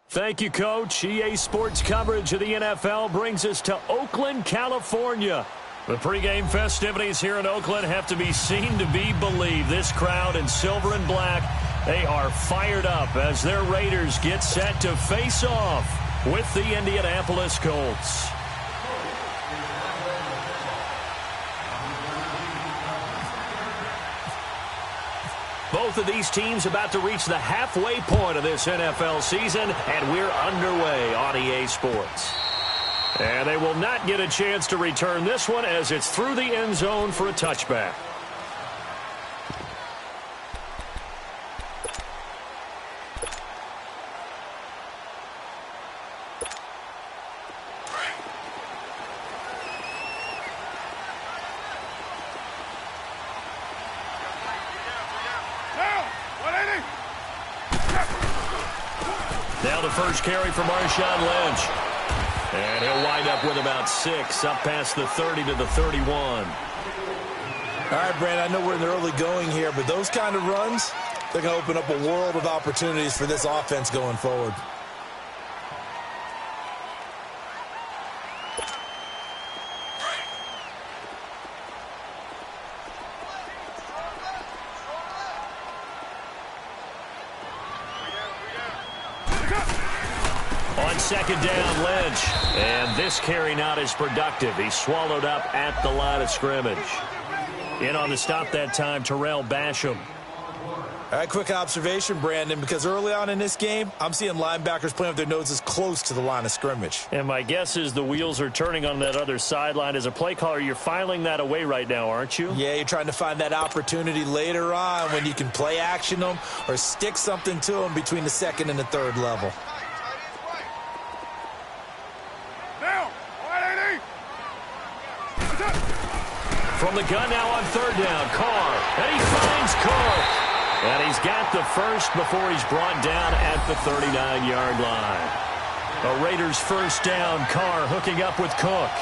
Thank you, Coach. EA Sports coverage of the NFL brings us to Oakland, California. The pregame festivities here in Oakland have to be seen to be believed. This crowd in silver and black, they are fired up as their Raiders get set to face off with the Indianapolis Colts. Both of these teams about to reach the halfway point of this NFL season, and we're underway on EA Sports. And they will not get a chance to return this one as it's through the end zone for a touchback. Now the first carry for Marshawn Lynch. And he'll wind up with about 6, up past the 30 to the 31. All right, Brandon, I know we're in the early going here, but those kind of runs, they're going to open up a world of opportunities for this offense going forward. On second down, Lynch. And this carry not as productive. He's swallowed up at the line of scrimmage. In on the stop that time, Terrell Basham. All right, quick observation, Brandon, because early on in this game, I'm seeing linebackers playing with their noses close to the line of scrimmage. And my guess is the wheels are turning on that other sideline. As a play caller, you're filing that away right now, aren't you? Yeah, you're trying to find that opportunity later on when you can play action them or stick something to them between the second and the third level. From the gun now on third down, Carr. And he finds Cook. And he's got the first before he's brought down at the 39-yard line. A Raiders first down, Carr hooking up with Cook.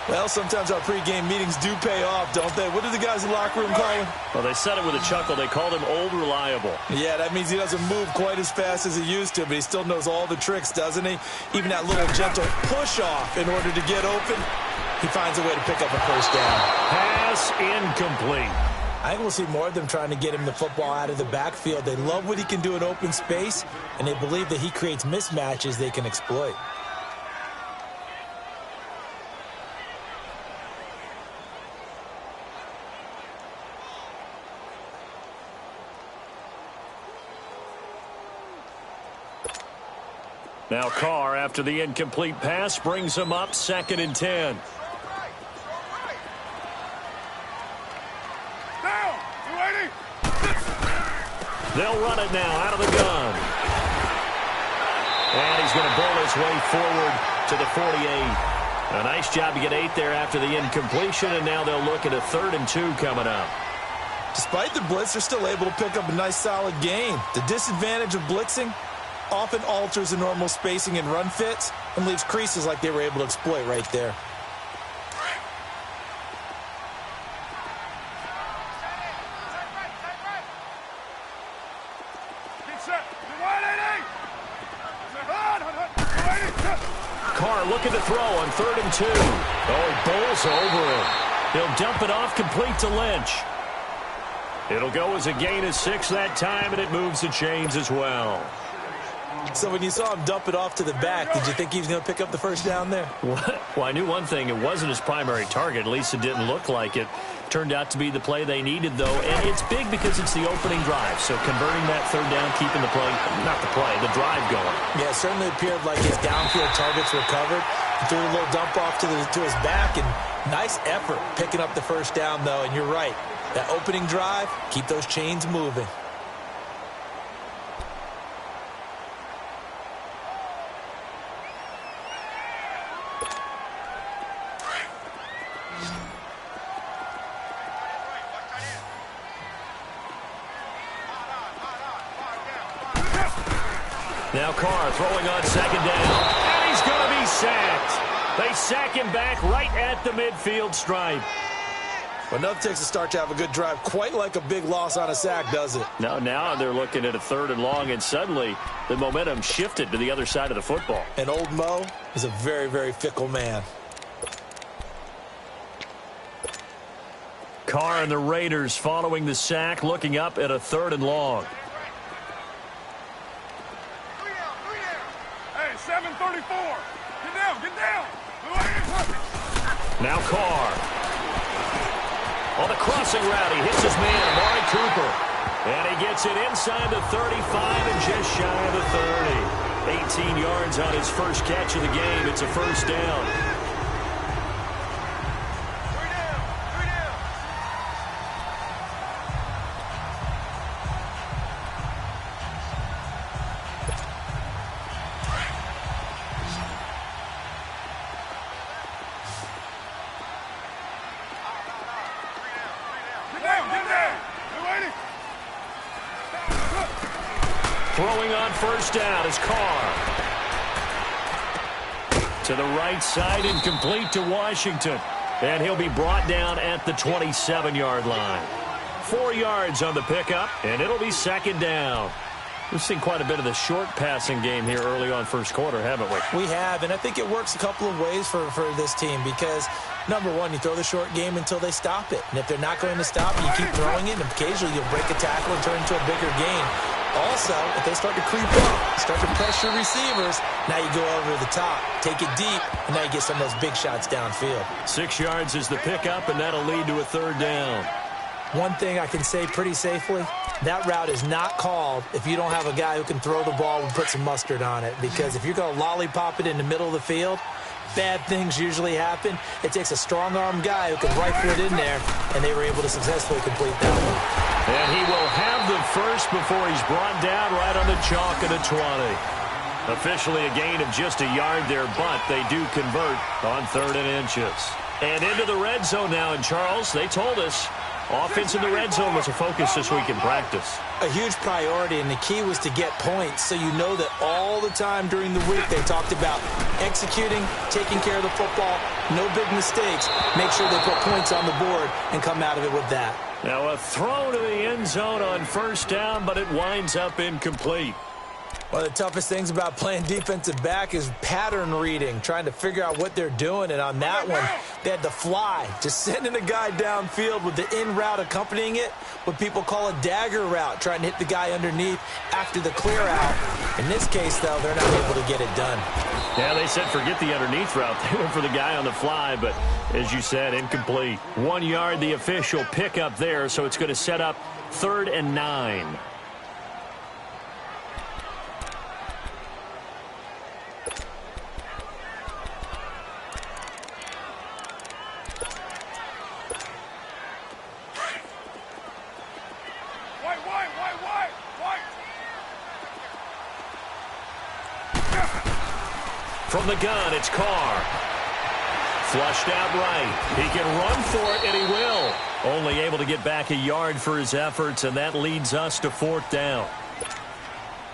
Well, sometimes our pregame meetings do pay off, don't they? What do the guys in the locker room call him? Well, they said it with a chuckle. They called him Old Reliable. Yeah, that means he doesn't move quite as fast as he used to, but he still knows all the tricks, doesn't he? Even that little gentle push-off in order to get open. He finds a way to pick up a first down. Pass incomplete. I think we'll see more of them trying to get him the football out of the backfield. They love what he can do in open space, and they believe that he creates mismatches they can exploit. Now Carr, after the incomplete pass, brings him up 2nd and 10. They'll run it now out of the gun. And he's going to bowl his way forward to the 48. A nice job to get 8 there after the incompletion, and now they'll look at a 3rd and 2 coming up. Despite the blitz, they're still able to pick up a nice solid gain. The disadvantage of blitzing often alters the normal spacing and run fits and leaves creases like they were able to exploit right there. Carr looking to throw on 3rd and 2. Oh, he bowls over him. He'll dump it off complete to Lynch. It'll go as a gain of 6 that time, and it moves the chains as well. So when you saw him dump it off to the back, did you think he was going to pick up the first down there? Well, I knew one thing. It wasn't his primary target. At least it didn't look like it. Turned out to be the play they needed, though. And it's big because it's the opening drive. So converting that 3rd down, keeping the play, not the play, the drive going. Yeah, it certainly appeared like his downfield targets were covered. He threw a little dump off to his back, and nice effort picking up the first down, though. And you're right. That opening drive, keep those chains moving. Now Carr throwing on 2nd down, and he's going to be sacked. They sack him back right at the midfield stripe. Well, nothing takes a start to have a good drive, quite like a big loss on a sack, does it? Now they're looking at a 3rd and long, and suddenly the momentum shifted to the other side of the football. And old Mo is a very, very fickle man. Carr and the Raiders following the sack, looking up at a 3rd and long. Hey, 734. Get down. Now Carr. On the crossing route, he hits his man, Amari Cooper. And he gets it inside the 35 and just shy of the 30. 18 yards on his first catch of the game. It's a 1st down. Throwing on 1st down is Carr. To the right side, incomplete to Washington. And he'll be brought down at the 27-yard line. 4 yards on the pickup, and it'll be 2nd down. We've seen quite a bit of the short passing game here early on 1st quarter, haven't we? We have, and I think it works a couple of ways for this team because, number one, you throw the short game until they stop it. And if they're not going to stop it, you keep throwing it, and occasionally you'll break a tackle and turn it into a bigger gain. Also, if they start to creep up, start to pressure receivers, now you go over the top, take it deep, and now you get some of those big shots downfield. 6 yards is the pickup, and that'll lead to a 3rd down. One thing I can say pretty safely, that route is not called if you don't have a guy who can throw the ball and put some mustard on it. Because if you're going to lollipop it in the middle of the field, bad things usually happen. It takes a strong-arm guy who can rifle it in there, and they were able to successfully complete that one. And he will have the first before he's brought down right on the chalk of the 20. Officially a gain of just a yard there, but they do convert on 3rd and inches. And into the red zone now, and Charles, they told us offense in the red zone was a focus this week in practice. A huge priority, and the key was to get points, so you know that all the time during the week they talked about executing, taking care of the football, no big mistakes, make sure they put points on the board and come out of it with that. Now a throw to the end zone on 1st down, but it winds up incomplete. One of the toughest things about playing defensive back is pattern reading, trying to figure out what they're doing. And on that one, they had to fly, just sending a guy downfield with the in route accompanying it, what people call a dagger route, trying to hit the guy underneath after the clear out. In this case, though, they're not able to get it done. Yeah, they said forget the underneath route. They went for the guy on the fly, but as you said, incomplete. 1 yard, the official pickup there, so it's going to set up 3rd and 9. From the gun, it's Carr. Flushed out right. He can run for it, and he will. Only able to get back a yard for his efforts, and that leads us to 4th down.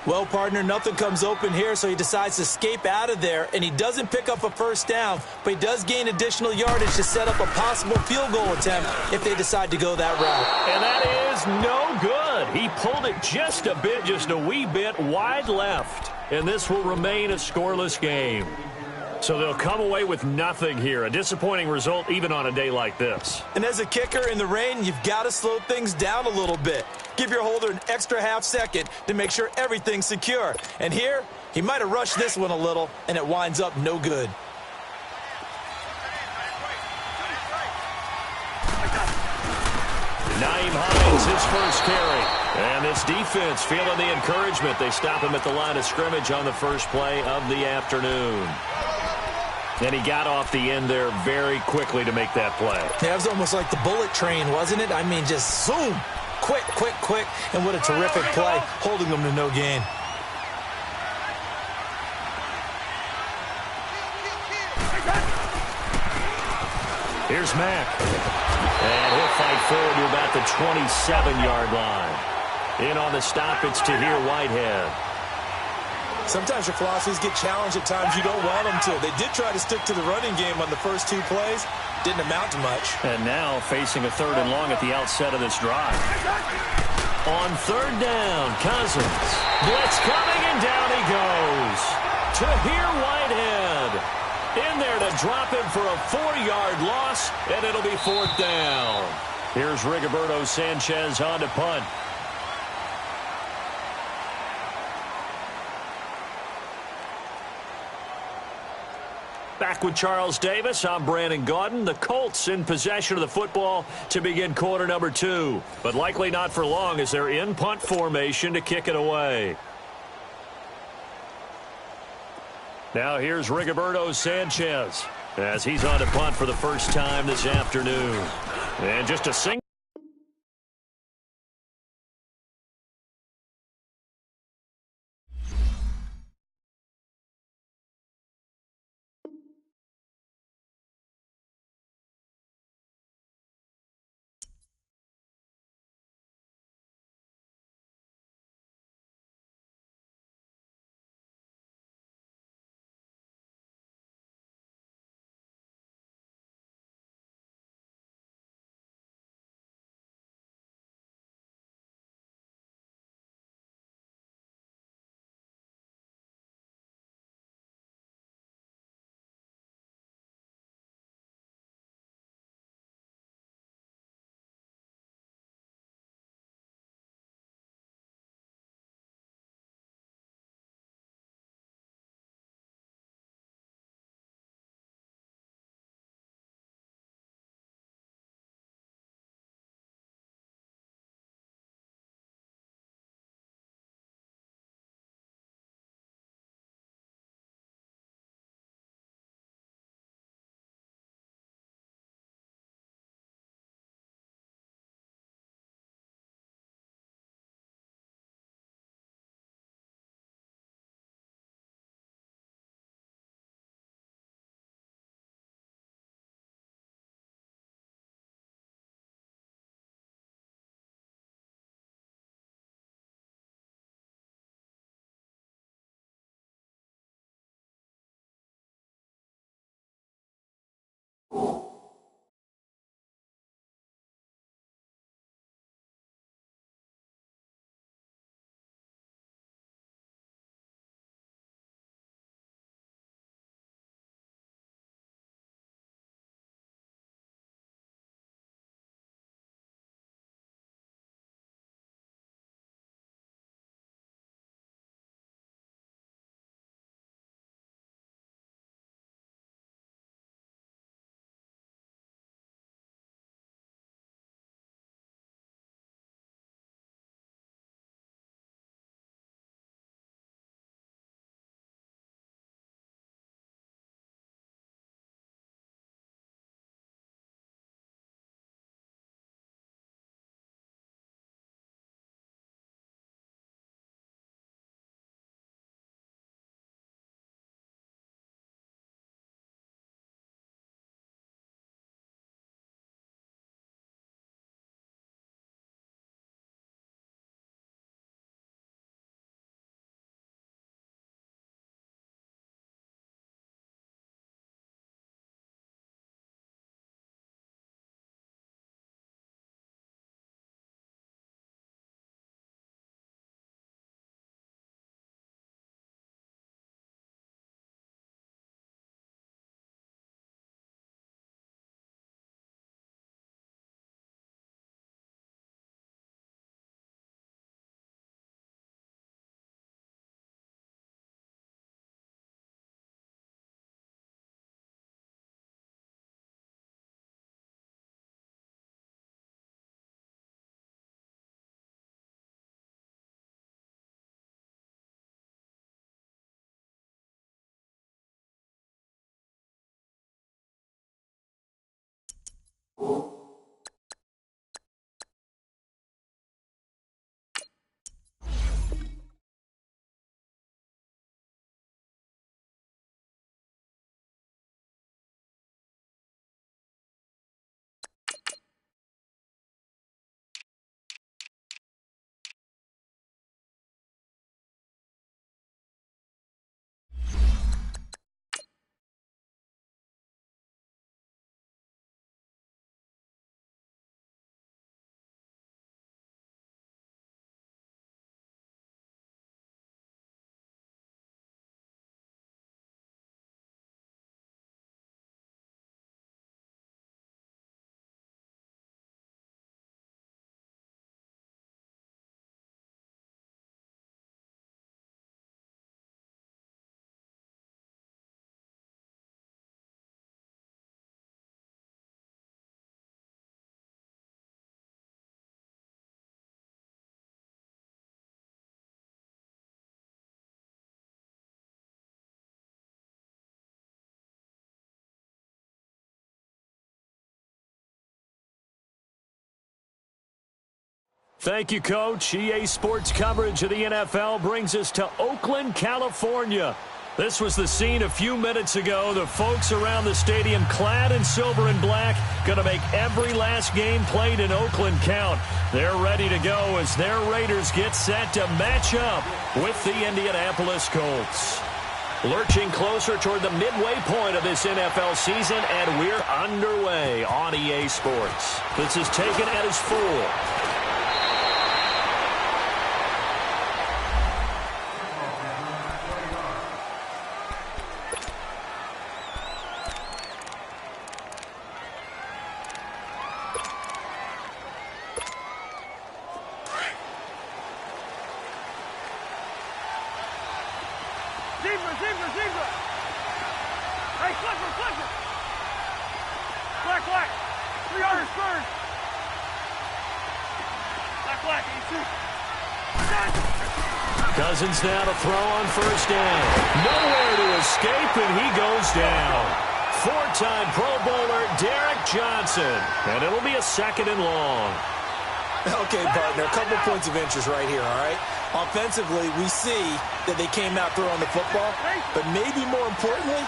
Well, partner, nothing comes open here, so he decides to escape out of there, and he doesn't pick up a 1st down, but he does gain additional yardage to set up a possible field goal attempt if they decide to go that route. And that is no good. He pulled it just a bit, just a wee bit wide left, and this will remain a scoreless game. So they'll come away with nothing here. A disappointing result even on a day like this. And as a kicker in the rain, you've got to slow things down a little bit. Give your holder an extra half second to make sure everything's secure. And here, he might have rushed this one a little, and it winds up no good. Naeem Hines, his first carry. And this defense feeling the encouragement. They stop him at the line of scrimmage on the first play of the afternoon. And he got off the end there very quickly to make that play. Yeah, it was almost like the bullet train, wasn't it? I mean, just zoom. Quick, quick, quick. And what a terrific play, holding them to no gain. Here's Mack. And he'll fight forward to about the 27-yard line. In on the stop, it's Tahir Whitehead. Sometimes your philosophies get challenged at times you don't want them to. They did try to stick to the running game on the first 2 plays. Didn't amount to much. And now facing a 3rd and long at the outset of this drive. On 3rd down, Cousins. Blitz coming, and down he goes. Tahir Whitehead in there to drop him for a 4-yard loss, and it'll be 4th down. Here's Rigoberto Sanchez on to punt. Back with Charles Davis, I'm Brandon Gaudin. The Colts in possession of the football to begin quarter number 2. But likely not for long as they're in punt formation to kick it away. Now here's Rigoberto Sanchez as he's on to punt for the first time this afternoon. And just a single. Thank you, Coach. EA Sports coverage of the NFL brings us to Oakland, California. This was the scene a few minutes ago. The folks around the stadium clad in silver and black going to make every last game played in Oakland count. They're ready to go as their Raiders get set to match up with the Indianapolis Colts. Lurching closer toward the midway point of this NFL season, and we're underway on EA Sports. This is taken at his full. Receiver. Hey, Clifford. Black. 3 yards first. Black. Cousins now to throw on first down. Nowhere to escape, and he goes down. 4-time Pro Bowler Derek Johnson. And it'll be a 2nd and long. Okay, partner, a couple points of interest right here, all right? Offensively, we see that they came out throwing the football, but maybe more importantly,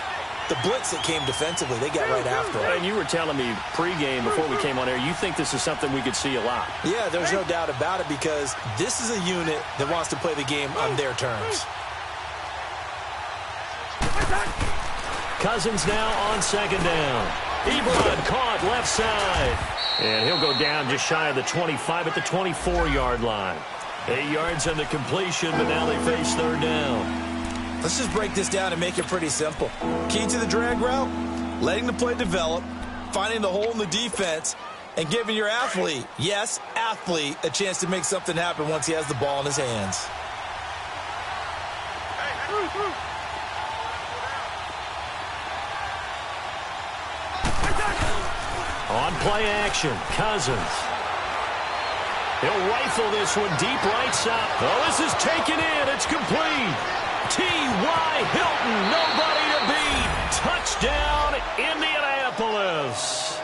the blitz that came defensively, they got right after it. And you were telling me pregame before we came on air, you think this is something we could see a lot. Yeah, there's no doubt about it because this is a unit that wants to play the game on their terms. Cousins now on 2nd down. Ebron caught left side. And he'll go down just shy of the 25 at the 24-yard line. 8 yards on the completion, but now they face 3rd down. Let's just break this down and make it pretty simple. Key to the drag route, letting the play develop, finding the hole in the defense, and giving your athlete, yes, athlete, a chance to make something happen once he has the ball in his hands. On play action, Cousins. He'll rifle this one deep right side. Oh, this is taken in. It's complete. T.Y. Hilton, nobody to beat. Touchdown, Indianapolis.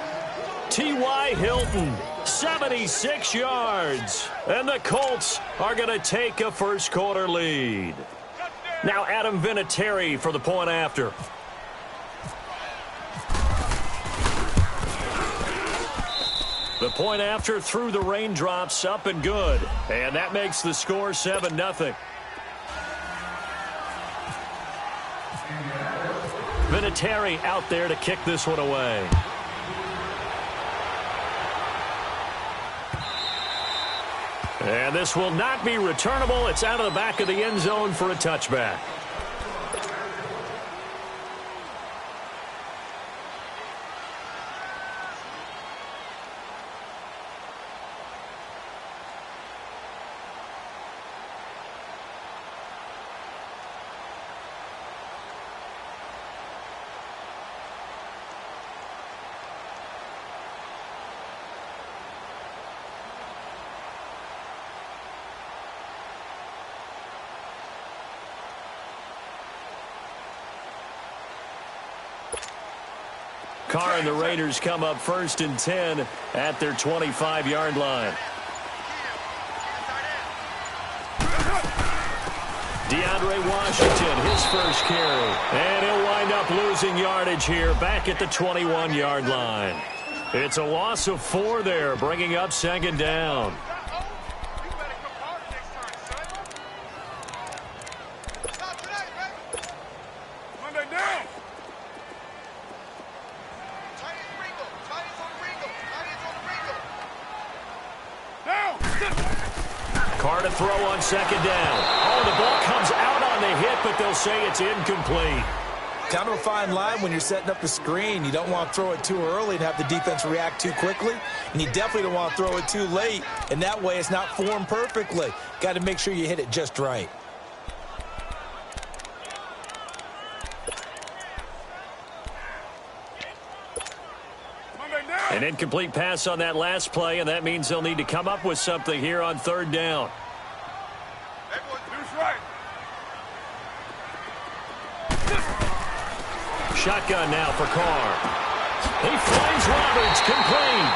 T.Y. Hilton, 76 yards. And the Colts are going to take a first-quarter lead. Now Adam Vinatieri for the point after. The point after through the raindrops, up and good. And that makes the score 7-0. Vinatieri out there to kick this one away. And this will not be returnable. It's out of the back of the end zone for a touchback. Carr and the Raiders come up 1st and 10 at their 25-yard line. DeAndre Washington, his first carry. And he'll wind up losing yardage here back at the 21-yard line. It's a loss of 4 there, bringing up 2nd down. Carr to throw on 2nd down. Oh, the ball comes out on the hit, but they'll say it's incomplete. Kind of a fine line when you're setting up the screen. You don't want to throw it too early and have the defense react too quickly. And you definitely don't want to throw it too late. And that way it's not formed perfectly. Got to make sure you hit it just right. An incomplete pass on that last play, and that means they'll need to come up with something here on 3rd down. Shotgun now for Carr. He finds Roberts, complete.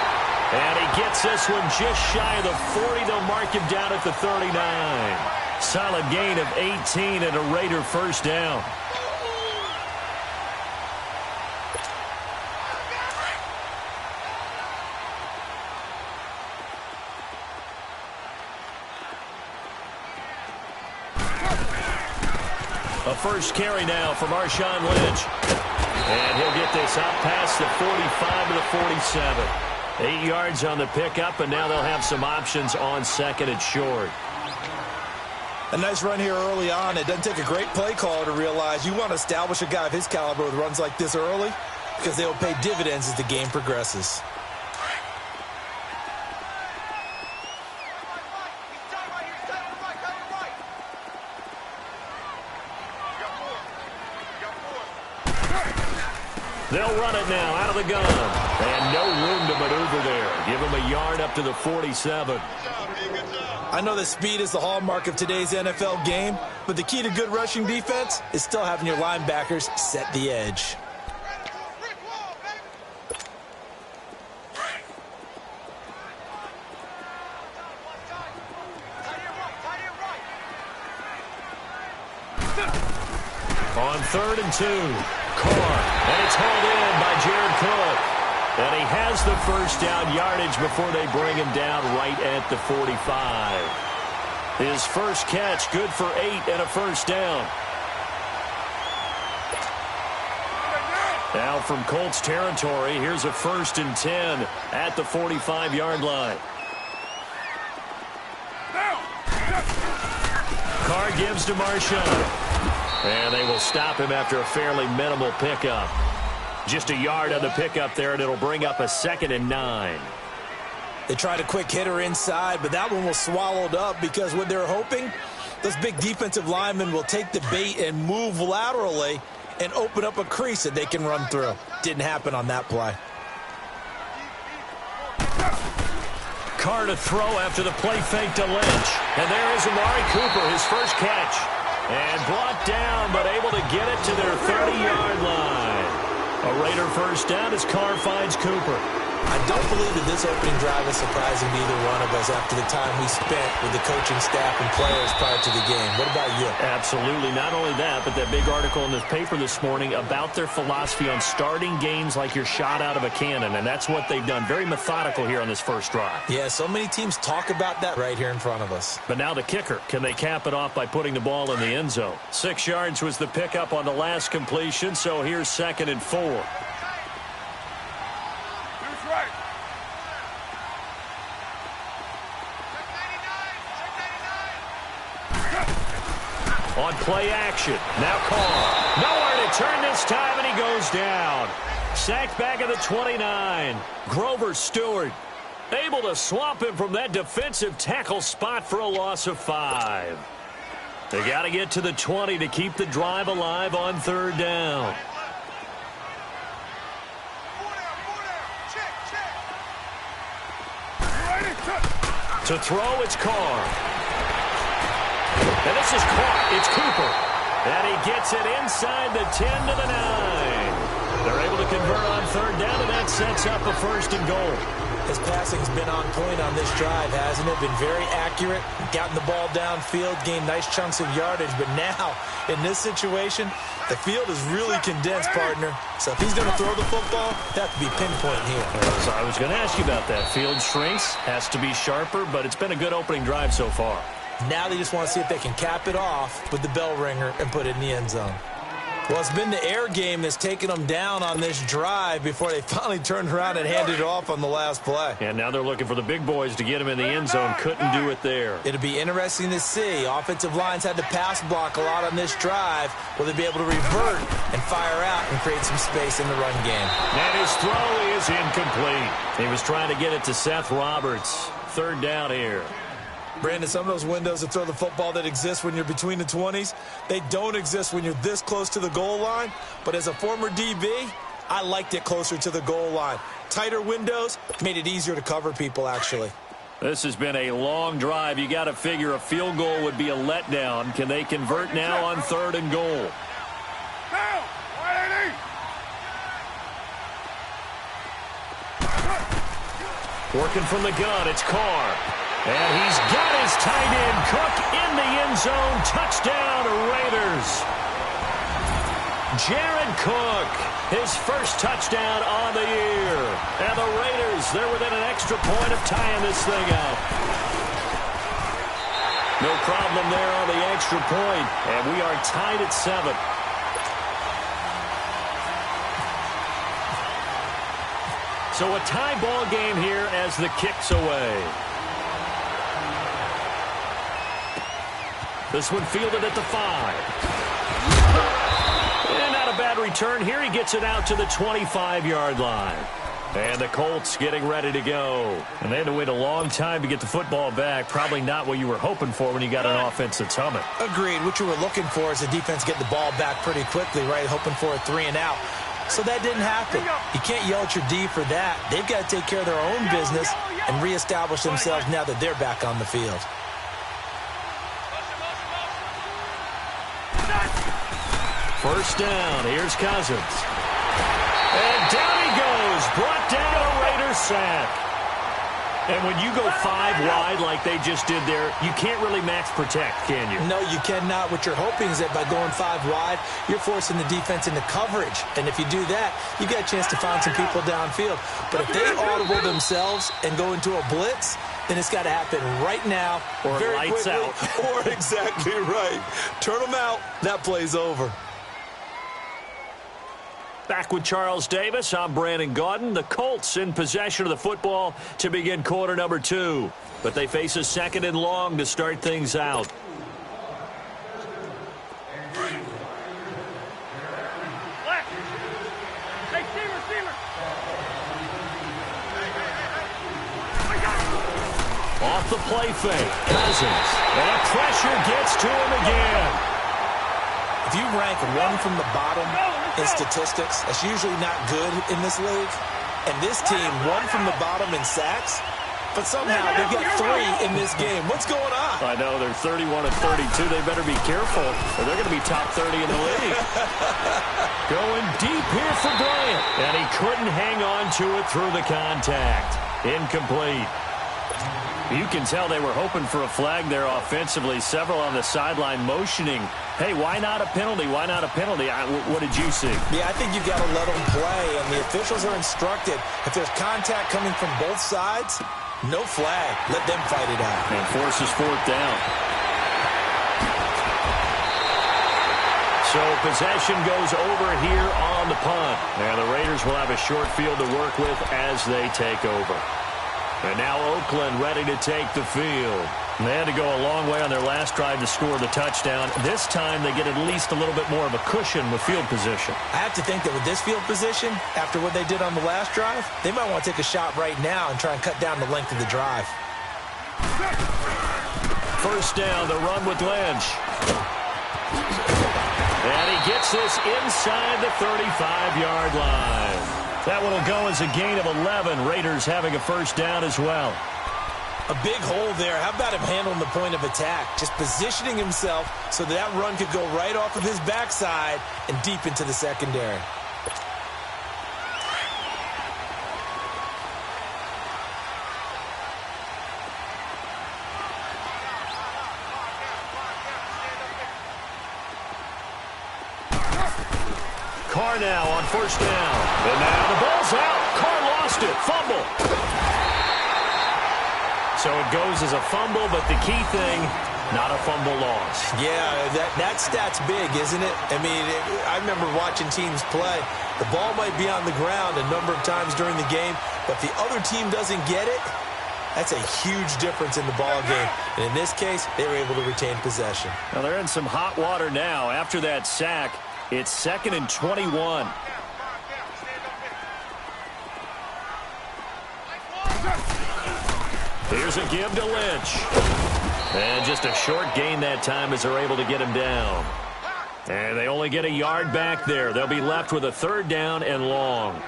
And he gets this one just shy of the 40. They'll mark him down at the 39. Solid gain of 18 and a Raider first down. A first carry now for Marshawn Lynch. And he'll get this out past the 45 to the 47. 8 yards on the pickup, and now they'll have some options on second and short. A nice run here early on. It doesn't take a great play caller to realize you want to establish a guy of his caliber with runs like this early because they will pay dividends as the game progresses. They'll run it now out of the gun. And no room to maneuver there. Give him a yard up to the 47. I know that speed is the hallmark of today's NFL game, but the key to good rushing defense is still having your linebackers set the edge. On 3rd and 2, Carr, and it's hauled in by Jared Cook. And he has the first down yardage before they bring him down right at the 45. His first catch, good for 8 and a first down. Now from Colts territory, here's a 1st and 10 at the 45-yard line. Carr gives to Marshawn. And they will stop him after a fairly minimal pickup. Just a yard on the pickup there, and it'll bring up a 2nd and 9. They tried a quick hitter inside, but that one was swallowed up because what they're hoping, those big defensive linemen will take the bait and move laterally and open up a crease that they can run through. Didn't happen on that play. Carr to throw after the play fake to Lynch. And there is Amari Cooper, his first catch. And brought down, but able to get it to their 30-yard line. A Raider first down as Carr finds Cooper. I don't believe that this opening drive is surprising to either one of us after the time we spent with the coaching staff and players prior to the game. What about you? Absolutely. Not only that, but that big article in the paper this morning about their philosophy on starting games like you're shot out of a cannon, and that's what they've done. Very methodical here on this first drive. Yeah, so many teams talk about that right here in front of us. But now the kicker. Can they cap it off by putting the ball in the end zone? 6 yards was the pickup on the last completion, so here's 2nd and 4. On play action. Now Carr. Nowhere to turn this time, and he goes down. Sacked back at the 29. Grover Stewart able to swamp him from that defensive tackle spot for a loss of 5. They got to get to the 20 to keep the drive alive on 3rd down. To throw, it's Carr. And this is caught. It's Cooper. And he gets it inside the 10 to the 9. They're able to convert on 3rd down, and that sets up a 1st and goal. His passing's been on point on this drive, hasn't it? Been very accurate, gotten the ball downfield, gained nice chunks of yardage. But now, in this situation, the field is really condensed, partner. So if he's going to throw the football, that would be pinpoint here. I was going to ask you about that. Field shrinks, has to be sharper, but it's been a good opening drive so far. Now they just want to see if they can cap it off with the bell ringer and put it in the end zone. Well, it's been the air game that's taken them down on this drive before they finally turned around and handed it off on the last play. And now they're looking for the big boys to get him in the end zone. Couldn't do it there. It'll be interesting to see. Offensive lines had to pass block a lot on this drive. Will they be able to revert and fire out and create some space in the run game? And his throw is incomplete. He was trying to get it to Seth Roberts. 3rd down here. Brandon, some of those windows to throw the football that exist when you're between the 20s, they don't exist when you're this close to the goal line. But as a former DB, I liked it closer to the goal line. Tighter windows made it easier to cover people, actually. This has been a long drive. You got to figure a field goal would be a letdown. Can they convert now on 3rd and goal? Working from the gun, it's Carr. And he's got his tight end, Cook, in the end zone. Touchdown, Raiders. Jared Cook, his first touchdown on the year. And the Raiders, they're within an extra point of tying this thing up. No problem there on the extra point. And we are tied at 7. So a tie ball game here as the kick's away. This one fielded at the 5. And not a bad return here. He gets it out to the 25-yard line. And the Colts getting ready to go. And they had to wait a long time to get the football back. Probably not what you were hoping for when you got an offense that's humming. Agreed. What you were looking for is the defense get the ball back pretty quickly, right? Hoping for a 3 and out. So that didn't happen. You can't yell at your D for that. They've got to take care of their own business and reestablish themselves now that they're back on the field. First down. Here's Cousins. And down he goes. Brought down a Raiders sack. And when you go 5 wide like they just did there, you can't really max protect, can you? No, you cannot. What you're hoping is that by going 5 wide, you're forcing the defense into coverage. And if you do that, you got a chance to find some people downfield. But if they audible themselves and go into a blitz, then it's got to happen right now. Or lights out. Or exactly right. Turn them out. That play's over. Back with Charles Davis, I'm Brandon Gaudin. The Colts in possession of the football to begin quarter number 2. But they face a 2nd and long to start things out. Off the play fake, Cousins. And pressure gets to him again. If you rank one from the bottom in statistics, that's usually not good in this league. And this team, one from the bottom in sacks, but somehow they've got 3 in this game. What's going on? I know, they're 31 and 32. They better be careful, or they're going to be top 30 in the league. Going deep here for Bryant. And he couldn't hang on to it through the contact. Incomplete. You can tell they were hoping for a flag there offensively. Several on the sideline motioning. Hey, why not a penalty? Why not a penalty? What did you see? Yeah, I think you got to let them play, and the officials are instructed. If there's contact coming from both sides, no flag. Let them fight it out. And forces 4th down. So possession goes over here on the punt. And the Raiders will have a short field to work with as they take over. And now Oakland ready to take the field. And they had to go a long way on their last drive to score the touchdown. This time they get at least a little bit more of a cushion with field position. I have to think that with this field position, after what they did on the last drive, they might want to take a shot right now and try and cut down the length of the drive. First down, the run with Lynch. And he gets this inside the 35-yard line. That one will go as a gain of 11. Raiders having a first down as well. A big hole there. How about him handling the point of attack? Just positioning himself so that run could go right off of his backside and deep into the secondary. Carr now on first down. And now the ball's out. Carr lost it. Fumble. So it goes as a fumble, but the key thing, not a fumble loss. Yeah, that stat's big, isn't it? I mean, I remember watching teams play. The ball might be on the ground a number of times during the game, but the other team doesn't get it. That's a huge difference in the ball game. And in this case, they were able to retain possession. Now they're in some hot water now. After that sack, it's 2nd and 21. Here's a give to Lynch. And just a short gain that time as they're able to get him down. And they only get a yard back there. They'll be left with a 3rd down and long.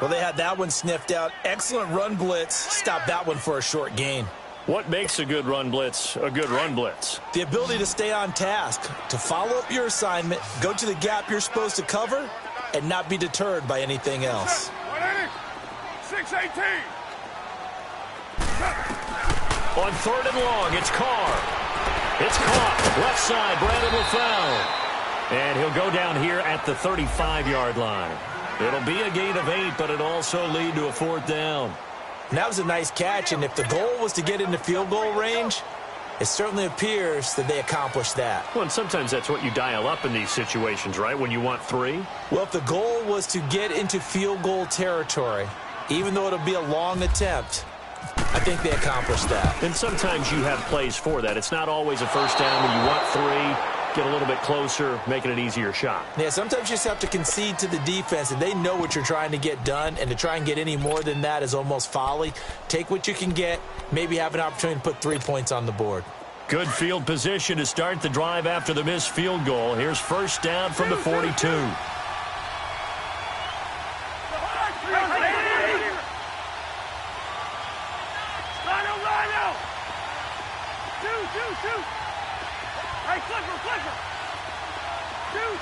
Well, they had that one sniffed out. Excellent run blitz. Stop that one for a short gain. What makes a good run blitz a good run blitz? The ability to stay on task, to follow up your assignment, go to the gap you're supposed to cover, and not be deterred by anything else. 6-18. On 3rd and long, it's Carr. It's caught. Left side, Brandon LaFell. And he'll go down here at the 35-yard line. It'll be a gain of 8, but it'll also lead to a 4th down. And that was a nice catch, and if the goal was to get into field goal range, it certainly appears that they accomplished that. Well, and sometimes that's what you dial up in these situations, right, when you want 3? Well, if the goal was to get into field goal territory, even though it'll be a long attempt, I think they accomplished that. And sometimes you have plays for that. It's not always a first down when you want 3. Get a little bit closer, making an easier shot. Yeah, sometimes you just have to concede to the defense, and they know what you're trying to get done, and to try and get any more than that is almost folly. Take what you can get, maybe have an opportunity to put 3 points on the board. Good field position to start the drive after the missed field goal. Here's first down from the 42. Hey, flipper. Two.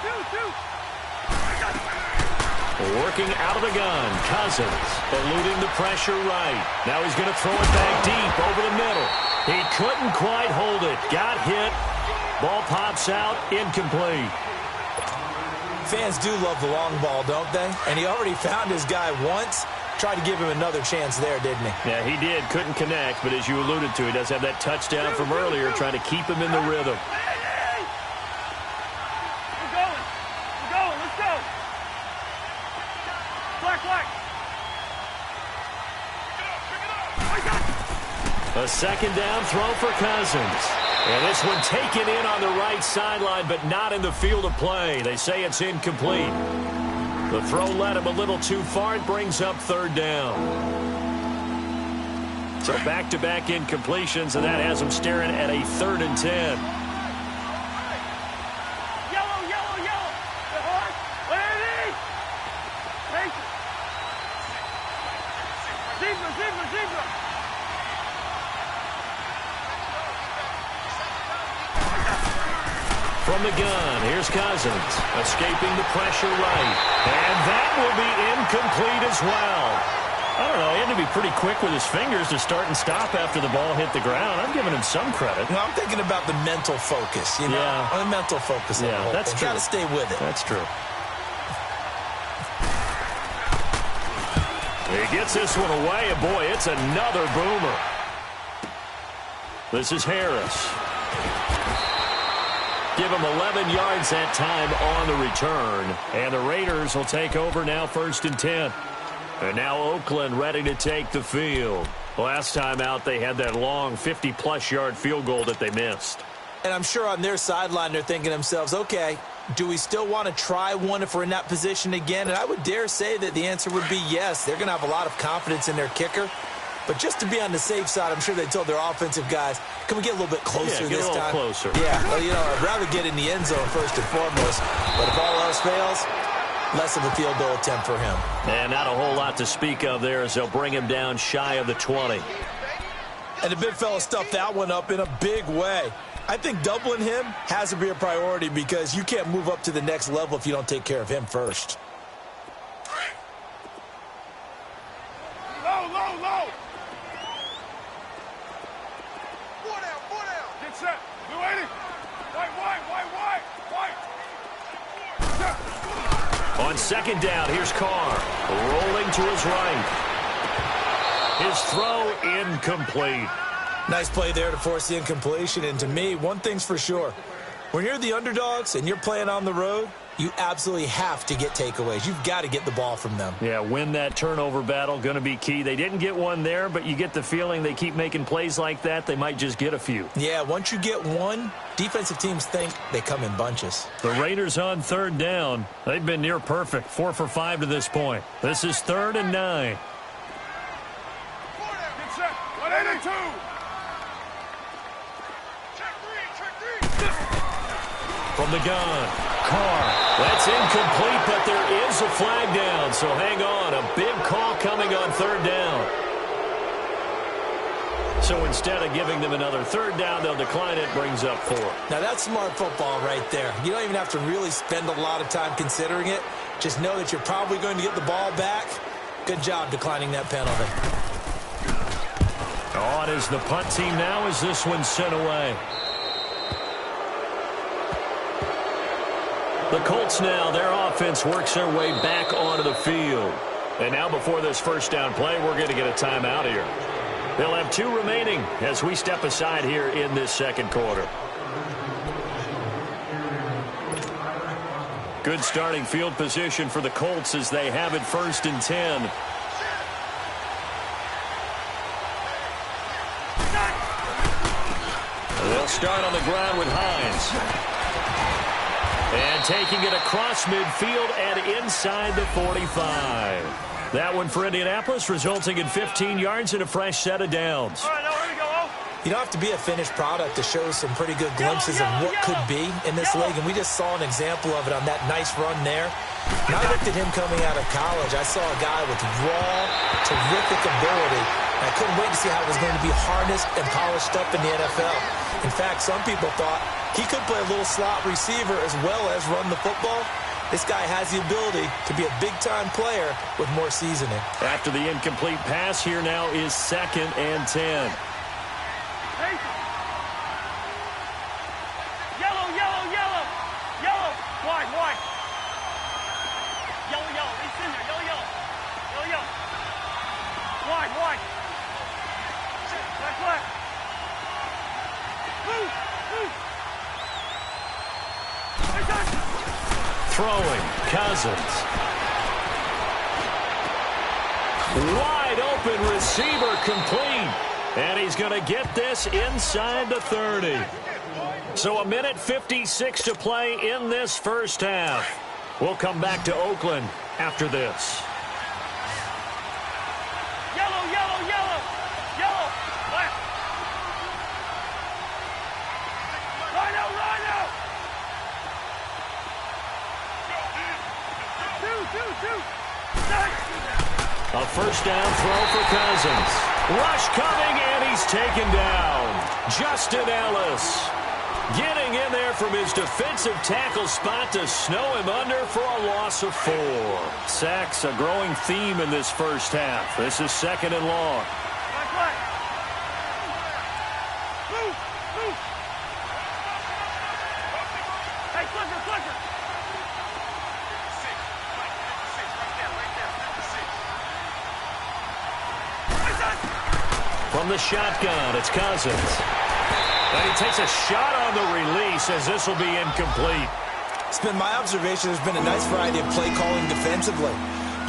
Working out of the gun. Cousins eluding the pressure right. Now he's going to throw it back deep over the middle. He couldn't quite hold it. Got hit. Ball pops out. Incomplete. Fans do love the long ball, don't they? And he already found his guy once. Tried to give him another chance there, didn't he? Yeah, he did. Couldn't connect, but as you alluded to, he does have that touchdown from earlier, trying to keep him in the rhythm. We're going. Let's go. Black. A second down throw for Cousins. And this one taken in on the right sideline, but not in the field of play. They say it's incomplete. The throw led him a little too far. It brings up 3rd down. So back-to-back incompletions, and that has him staring at a 3rd and 10. Yellow. Ready? Take it. Zebra. From the gun, here's Cousins, escaping the pressure right. And that will be incomplete as well. I don't know, he had to be pretty quick with his fingers to start and stop after the ball hit the ground. I'm giving him some credit. Well, I'm thinking about the mental focus, you know? Yeah. The mental focus. Yeah, that's true. Got to stay with it. That's true. He gets this one away, and boy, it's another boomer. This is Harris. Give him 11 yards that time on the return. And the Raiders will take over now 1st and 10. And now Oakland ready to take the field. Last time out, they had that long 50-plus yard field goal that they missed. And I'm sure on their sideline they're thinking to themselves, okay, do we still want to try one if we're in that position again? And I would dare say that the answer would be yes. They're going to have a lot of confidence in their kicker. But just to be on the safe side, I'm sure they told their offensive guys, can we get a little bit closer this time? Closer. Yeah, well, I'd rather get in the end zone first and foremost. But if all else fails, less of a field goal attempt for him. And not a whole lot to speak of there as they'll bring him down shy of the 20. And the big fella stuffed that one up in a big way. I think doubling him has to be a priority because you can't move up to the next level if you don't take care of him first. Low. Four down. Get set. Blue 80. White. On second down, here's Carr. Rolling to his right. His throw incomplete. Nice play there to force the incompletion. And to me, one thing's for sure. When you're the underdogs and you're playing on the road, you absolutely have to get takeaways. You've got to get the ball from them. Yeah, win that turnover battle, going to be key. They didn't get one there, but you get the feeling they keep making plays like that, they might just get a few. Yeah, once you get one, defensive teams think they come in bunches. The Raiders on third down. They've been near perfect, 4 for 5 to this point. This is 3rd and 9. Get set. 182. From the gun, Carr. That's incomplete, but there is a flag down, so hang on. A big call coming on 3rd down. So instead of giving them another 3rd down, they'll decline it, brings up 4. Now that's smart football right there. You don't even have to really spend a lot of time considering it. Just know that you're probably going to get the ball back. Good job declining that penalty. On is the punt team now as this one's sent away. The Colts now, their offense works their way back onto the field. And now before this first down play, we're going to get a timeout here. They'll have 2 remaining as we step aside here in this second quarter. Good starting field position for the Colts as they have it 1st and 10. They'll start on the ground with Hines. And taking it across midfield and inside the 45. That one for Indianapolis, resulting in 15 yards and a fresh set of downs. All right, now here we go. You don't have to be a finished product to show some pretty good glimpses of what could be in this league, and we just saw an example of it on that nice run there. When I looked at him coming out of college, I saw a guy with raw, terrific ability. I couldn't wait to see how it was going to be harnessed and polished up in the NFL. In fact, some people thought he could play a little slot receiver as well as run the football. This guy has the ability to be a big-time player with more seasoning. After the incomplete pass, here now is 2nd and 10. Yellow, yellow, yellow. Yellow. Wide, wide. Yellow, yellow. It's in there. Yellow, yellow. Yellow, yellow. Wide, wide. Left, left. Move, move. Throwing, Cousins. Wide open receiver complete. And he's going to get this inside the 30. So 1:56 to play in this first half. We'll come back to Oakland after this. Yellow, yellow, yellow. Yellow. Left. Rhino, Rhino. Two. A first down throw for Cousins. Rush coming, and he's taken down. Justin Ellis getting in there from his defensive tackle spot to snow him under for a loss of 4. Sacks, a growing theme in this first half. This is 2nd and long. Right. Move. Hey, flicker. From the shotgun, it's Cousins. And he takes a shot on the release as this will be incomplete. It's been my observation there's been a nice variety of play calling defensively.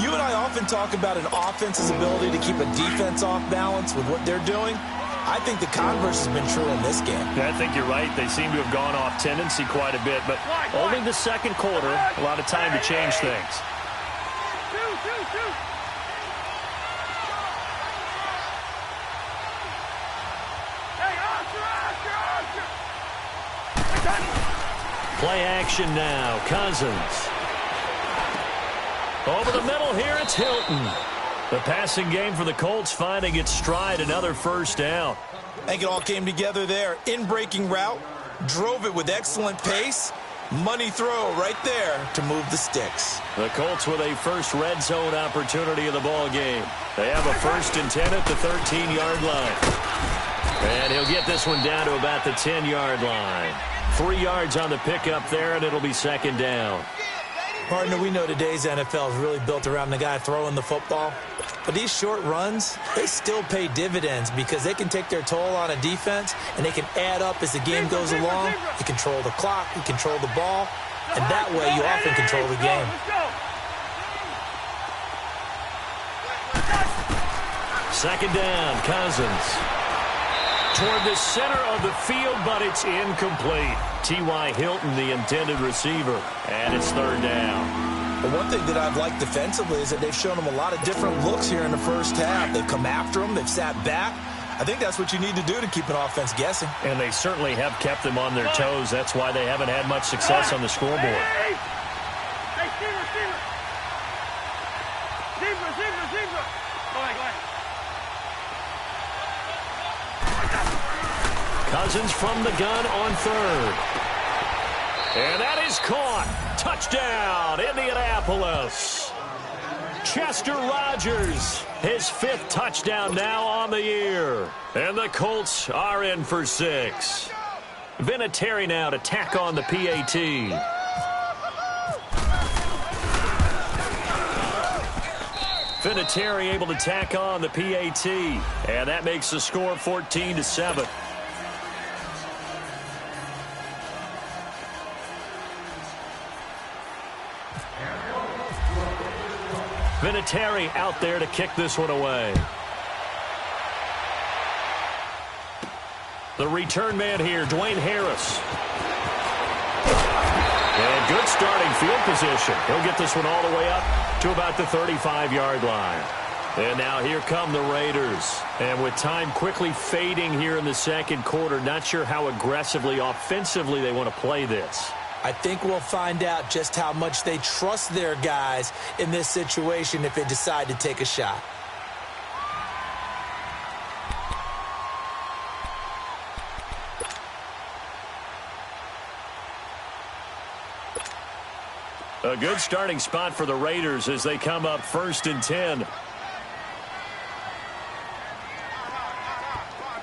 You and I often talk about an offense's ability to keep a defense off balance with what they're doing. I think the converse has been true in this game. I think you're right. They seem to have gone off tendency quite a bit, but only the second quarter, a lot of time to change things. Two. Play action now. Cousins. Over the middle here, it's Hilton. The passing game for the Colts finding its stride, another first down. I think it all came together there. In-breaking route, drove it with excellent pace. Money throw right there to move the sticks. The Colts with a first red zone opportunity of the ball game. They have a 1st and 10 at the 13-yard line. And he'll get this one down to about the 10-yard line. 3 yards on the pickup there, and it'll be 2nd down. Partner, we know today's NFL is really built around the guy throwing the football. But these short runs, they still pay dividends because they can take their toll on a defense, and they can add up as the game goes along. You control the clock, you control the ball, and that way you often control the game. Second down, Cousins. Toward the center of the field, but it's incomplete. T.Y. Hilton, the intended receiver, and it's 3rd down. But one thing that I've liked defensively is that they've shown them a lot of different looks here in the first half. They've come after them. They've sat back. I think that's what you need to do to keep an offense guessing. And they certainly have kept them on their toes. That's why they haven't had much success on the scoreboard. Hey, Zebra. Go ahead. Cousins from the gun on 3rd. And that is caught. Touchdown, Indianapolis. Chester Rogers, his 5th touchdown now on the year. And the Colts are in for 6. Vinatieri now to tack on the PAT. Vinatieri able to tack on the PAT. And that makes the score 14-7. Vinatieri out there to kick this one away. The return man here, Dwayne Harris. And good starting field position. He'll get this one all the way up to about the 35-yard line. And now here come the Raiders. And with time quickly fading here in the second quarter, not sure how aggressively, offensively they want to play this. I think we'll find out just how much they trust their guys in this situation if they decide to take a shot. A good starting spot for the Raiders as they come up 1st and 10.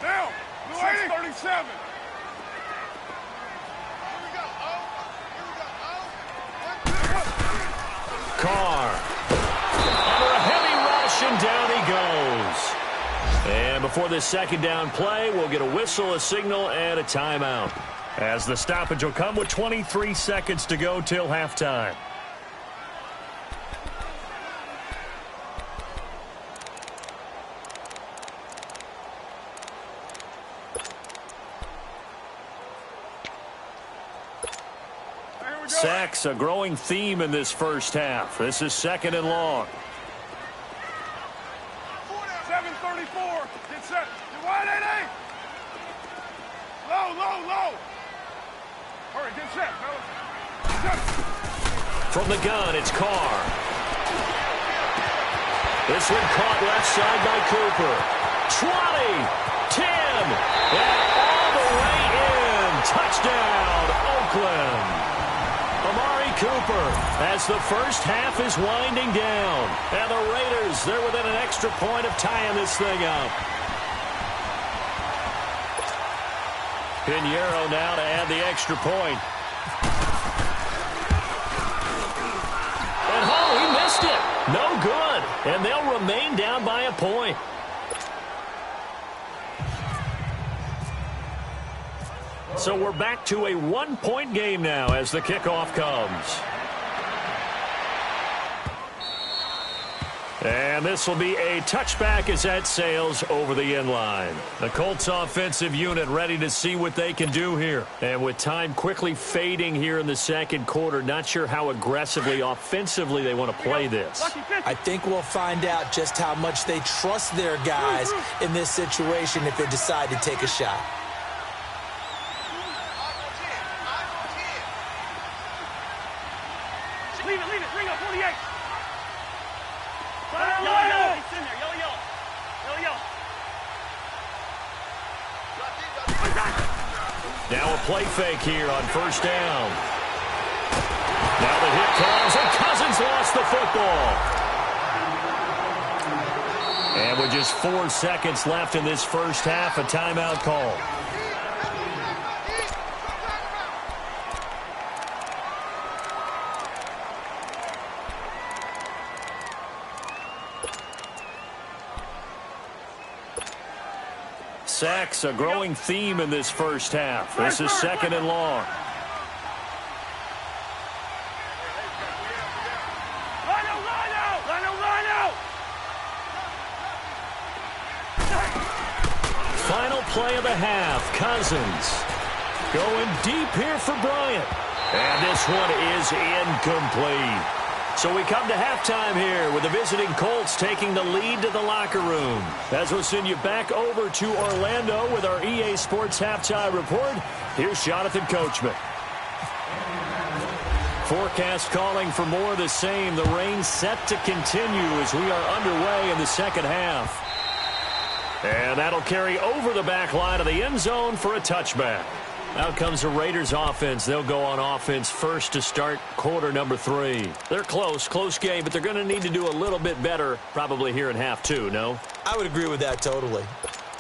Down. 6:37. Carr. Under a heavy rush, and down he goes. And before this second down play, we'll get a whistle, a signal, and a timeout. As the stoppage will come with 23 seconds to go till halftime. Sacks, a growing theme in this first half. This is 2nd and long. 7:34. Get set. Get wide, 8-8. Low, low, low. All right, get set, fellas. Set. From the gun, it's Carr. This one caught left side by Cooper. 20, 10, and all the way in. Touchdown, Oakland. Amari Cooper as the first half is winding down. And the Raiders, they're within an extra point of tying this thing up. Pinheiro now to add the extra point. And oh, he missed it. No good. And they'll remain down by a point. So we're back to a 1-point game now as the kickoff comes. And this will be a touchback as that sails over the end line. The Colts offensive unit ready to see what they can do here. And with time quickly fading here in the second quarter, not sure how aggressively, offensively they want to play this. I think we'll find out just how much they trust their guys in this situation if they decide to take a shot. Leave it, bring up 48. Yellow, he's in there, yellow. Now a play fake here on first down. Now the hit comes, and Cousins lost the football. And with just 4 seconds left in this first half, a timeout call. Sacks, a growing theme in this first half. This is 2nd and long. Final play of the half. Cousins going deep here for Bryant. And this one is incomplete. So we come to halftime here with the visiting Colts taking the lead to the locker room. As we'll send you back over to Orlando with our EA Sports Halftime Report, here's Jonathan Coachman. Forecast calling for more of the same. The rain set to continue as we are underway in the second half. And that'll carry over the back line of the end zone for a touchback. Out comes the Raiders offense. They'll go on offense first to start quarter number 3. They're close game, but they're going to need to do a little bit better probably here in half 2, no? I would agree with that totally.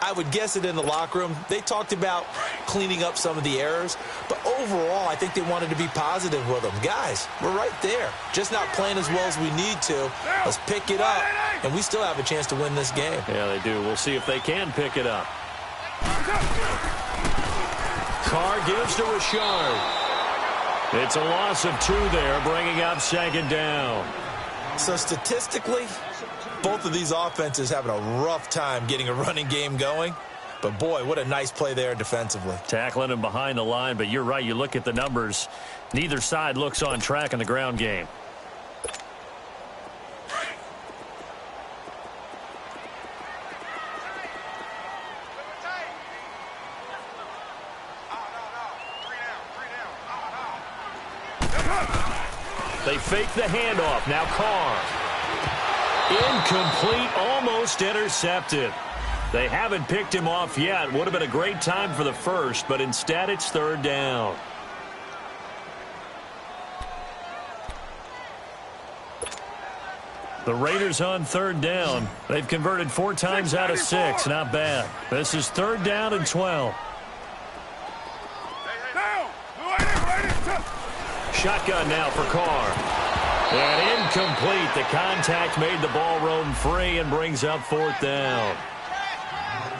I would guess it in the locker room. They talked about cleaning up some of the errors, but overall, I think they wanted to be positive with them. Guys, we're right there. Just not playing as well as we need to. Let's pick it up, and we still have a chance to win this game. Yeah, they do. We'll see if they can pick it up. Carr gives to Richard. It's a loss of 2 there, bringing up second down. So statistically, both of these offenses having a rough time getting a running game going. But, boy, what a nice play there defensively. Tackling him behind the line, but you're right. You look at the numbers. Neither side looks on track in the ground game. They fake the handoff. Now Carr. Incomplete, almost intercepted. They haven't picked him off yet. Would have been a great time for the first, but instead it's third down. The Raiders on third down. They've converted 4 times out of 6. Not bad. This is third down and 12. Shotgun now for Carr. And incomplete. The contact made the ball roam free and brings up fourth down.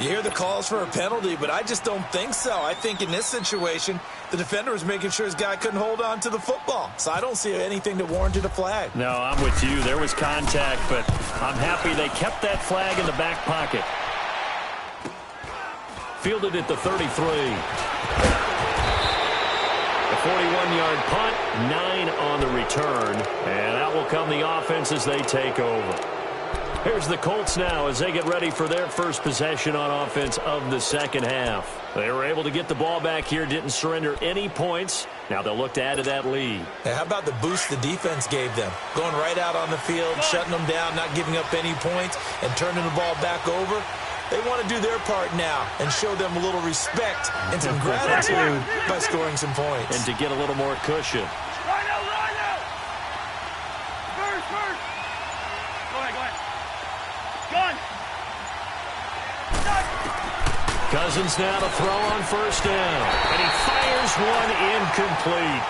You hear the calls for a penalty, but I just don't think so. I think in this situation, the defender was making sure his guy couldn't hold on to the football. So I don't see anything that warranted a flag. No, I'm with you. There was contact, but I'm happy they kept that flag in the back pocket. Fielded at the 33. A 41-yard punt, 9 on the return. And out will come the offense as they take over. Here's the Colts now as they get ready for their first possession on offense of the second half. They were able to get the ball back here, didn't surrender any points. Now they'll look to add to that lead. Hey, how about the boost the defense gave them? Going right out on the field, shutting them down, not giving up any points, and turning the ball back over. They want to do their part now and show them a little respect and some gratitude by scoring some points. And to get a little more cushion. Rhino! First! Go ahead. Gun! Cousins now to throw on first down. And he fires one incomplete.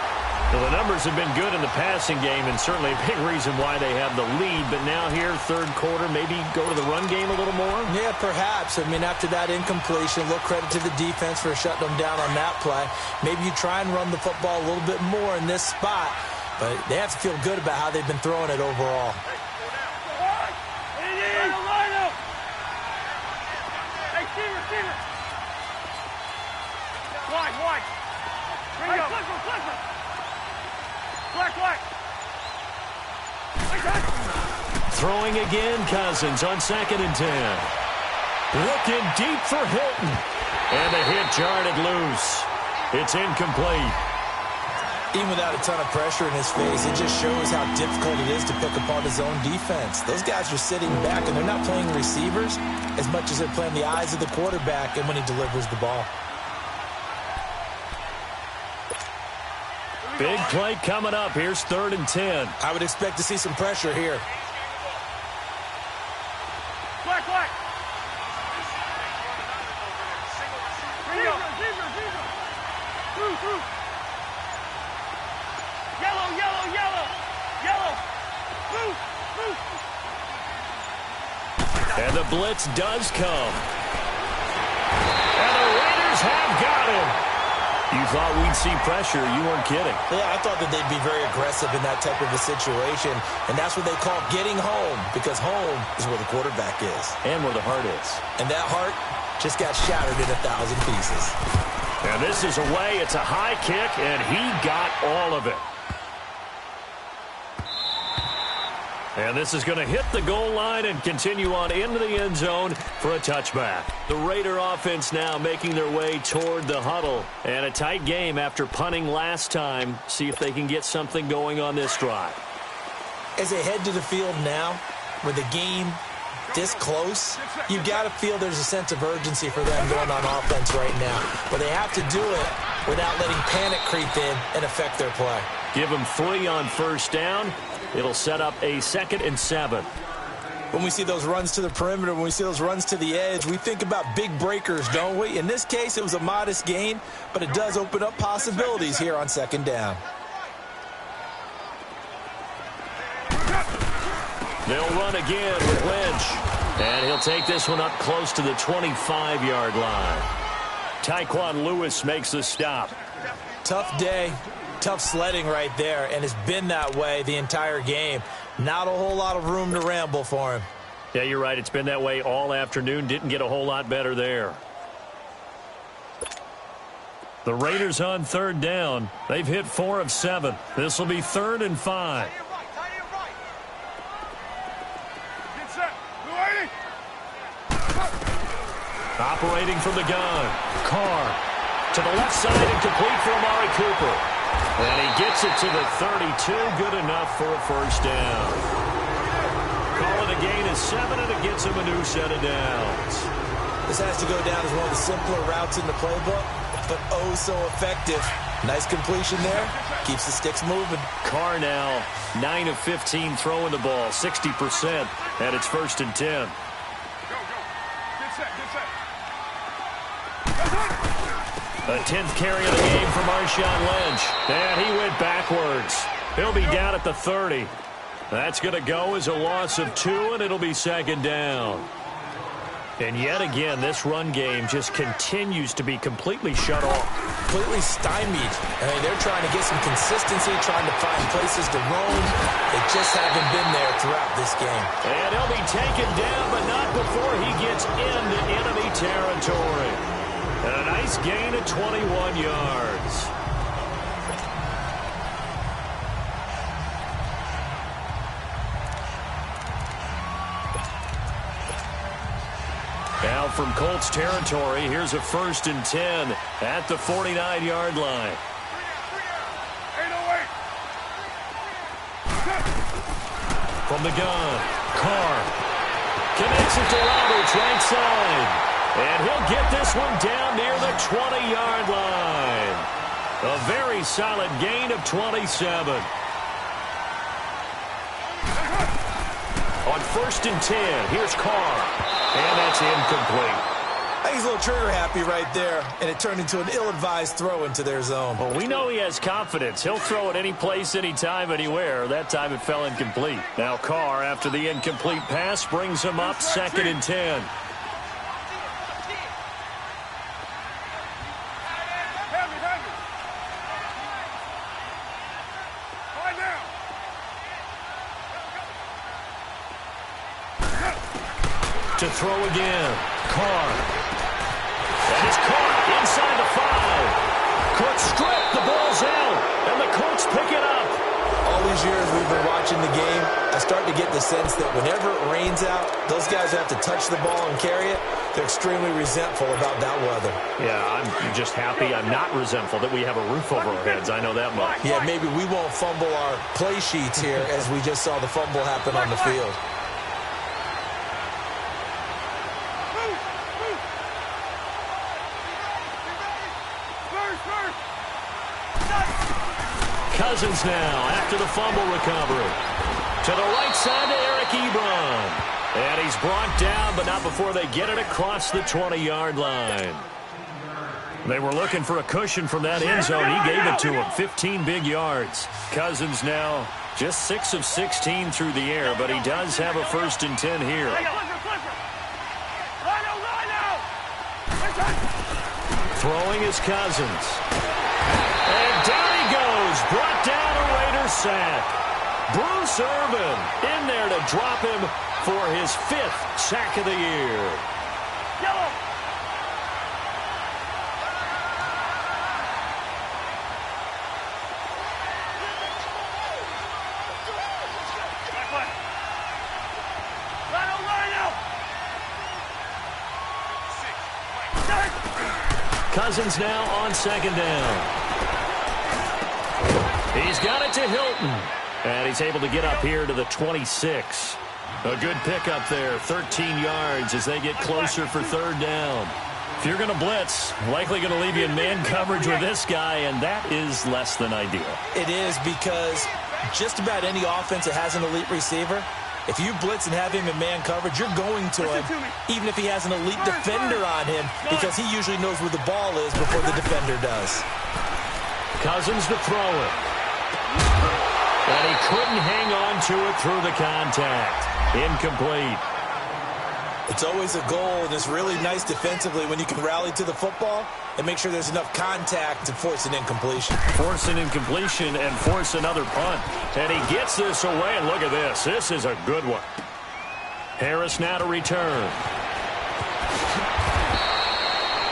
Well, the numbers have been good in the passing game and certainly a big reason why they have the lead. But now here, third quarter, maybe go to the run game a little more? Yeah, perhaps. I mean, after that incompletion, a little credit to the defense for shutting them down on that play. Maybe you try and run the football a little bit more in this spot. But they have to feel good about how they've been throwing it overall. Receiver. Wide. Bring it up. Black. Throwing again, Cousins on 2nd and 10. Looking deep for Hilton. And the hit jarred it loose. It's incomplete. Even without a ton of pressure in his face, it just shows how difficult it is to pick apart his own defense. Those guys are sitting back, and they're not playing receivers as much as they're playing the eyes of the quarterback and when he delivers the ball. Big play coming up. Here's 3rd and 10. I would expect to see some pressure here. Black. Through. Yellow. Blue. And the blitz does come. And the Raiders have got him. You thought we'd see pressure. You weren't kidding. Yeah, I thought that they'd be very aggressive in that type of a situation. And that's what they call getting home, because home is where the quarterback is. And where the heart is. And that heart just got shattered in 1,000 pieces. And this is away. It's a high kick, and he got all of it. And this is going to hit the goal line and continue on into the end zone for a touchback. The Raider offense now making their way toward the huddle. And a tight game after punting last time. See if they can get something going on this drive. As they head to the field now, with the game this close, you've got to feel there's a sense of urgency for them going on offense right now. But they have to do it without letting panic creep in and affect their play. Give them 3 on first down. It'll set up a 2nd and 7. When we see those runs to the perimeter, when we see those runs to the edge, we think about big breakers, don't we? In this case, it was a modest gain, but it does open up possibilities here on 2nd down. They'll run again with Lynch. And he'll take this one up close to the 25-yard line. Tyquan Lewis makes the stop. Tough day, tough sledding right there, and it's been that way the entire game. Not a whole lot of room to ramble for him. Yeah, you're right. It's been that way all afternoon. Didn't get a whole lot better there. The Raiders on 3rd down. They've hit 4 of 7. This will be 3rd and 5. Operating from the gun. Carr to the left side and complete for Amari Cooper. And he gets it to the 32. Good enough for a first down. Call it a gain of 7, and it gets him a new set of downs. This has to go down as one of the simpler routes in the playbook, but oh so effective. Nice completion there. Keeps the sticks moving. Carr now 9 of 15 throwing the ball, 60%, and it's 1st and 10. A 10th carry of the game for Marshawn Lynch. And he went backwards. He'll be down at the 30. That's going to go as a loss of 2, and it'll be 2nd down. And yet again, this run game just continues to be completely shut off. Completely stymied. I mean, they're trying to get some consistency, trying to find places to roam. They just haven't been there throughout this game. And he'll be taken down, but not before he gets into enemy territory. And a nice gain of 21 yards. Now from Colts territory, here's a 1st and 10 at the 49-yard line. From the gun, Carr connects it to Roberts right side. And he'll get this one down near the 20-yard line. A very solid gain of 27. On 1st and 10, here's Carr. And that's incomplete. I think he's a little trigger happy right there, and it turned into an ill-advised throw into their zone. Well, we know he has confidence. He'll throw it any place, anytime, anywhere. That time it fell incomplete. Now Carr, after the incomplete pass, brings him up 2nd and 10. To throw again. Carr. That is caught inside the 5. Cook stripped. The ball's out. And the Colts pick it up. All these years we've been watching the game, I start to get the sense that whenever it rains out, those guys have to touch the ball and carry it. They're extremely resentful about that weather. Yeah, I'm just happy I'm not resentful that we have a roof over our heads. I know that much. Yeah, maybe we won't fumble our play sheets here as we just saw the fumble happen on the field. Cousins now after the fumble recovery. To the right side to Eric Ebron. And he's brought down, but not before they get it across the 20-yard line. They were looking for a cushion from that end zone. He gave it to him. 15 big yards. Cousins now just 6 of 16 through the air, but he does have a 1st and 10 here. Throwing is Cousins. And down he goes. Brought down a Raiders sack. Bruce Irvin in there to drop him for his 5th sack of the year. Cousins now on 2nd down. He's got it to Hilton. And he's able to get up here to the 26. A good pickup there, 13 yards as they get closer for 3rd down. If you're going to blitz, likely going to leave you in man coverage with this guy, and that is less than ideal. It is, because just about any offense that has an elite receiver, if you blitz and have him in man coverage, you're going to him, even if he has an elite defender on him, because he usually knows where the ball is before the defender does. Cousins to throw it. And he couldn't hang on to it through the contact. Incomplete. It's always a goal, and it's really nice defensively when you can rally to the football and make sure there's enough contact to force an incompletion. Force an incompletion and force another punt. And he gets this away, and look at this. This is a good one. Harris now to return.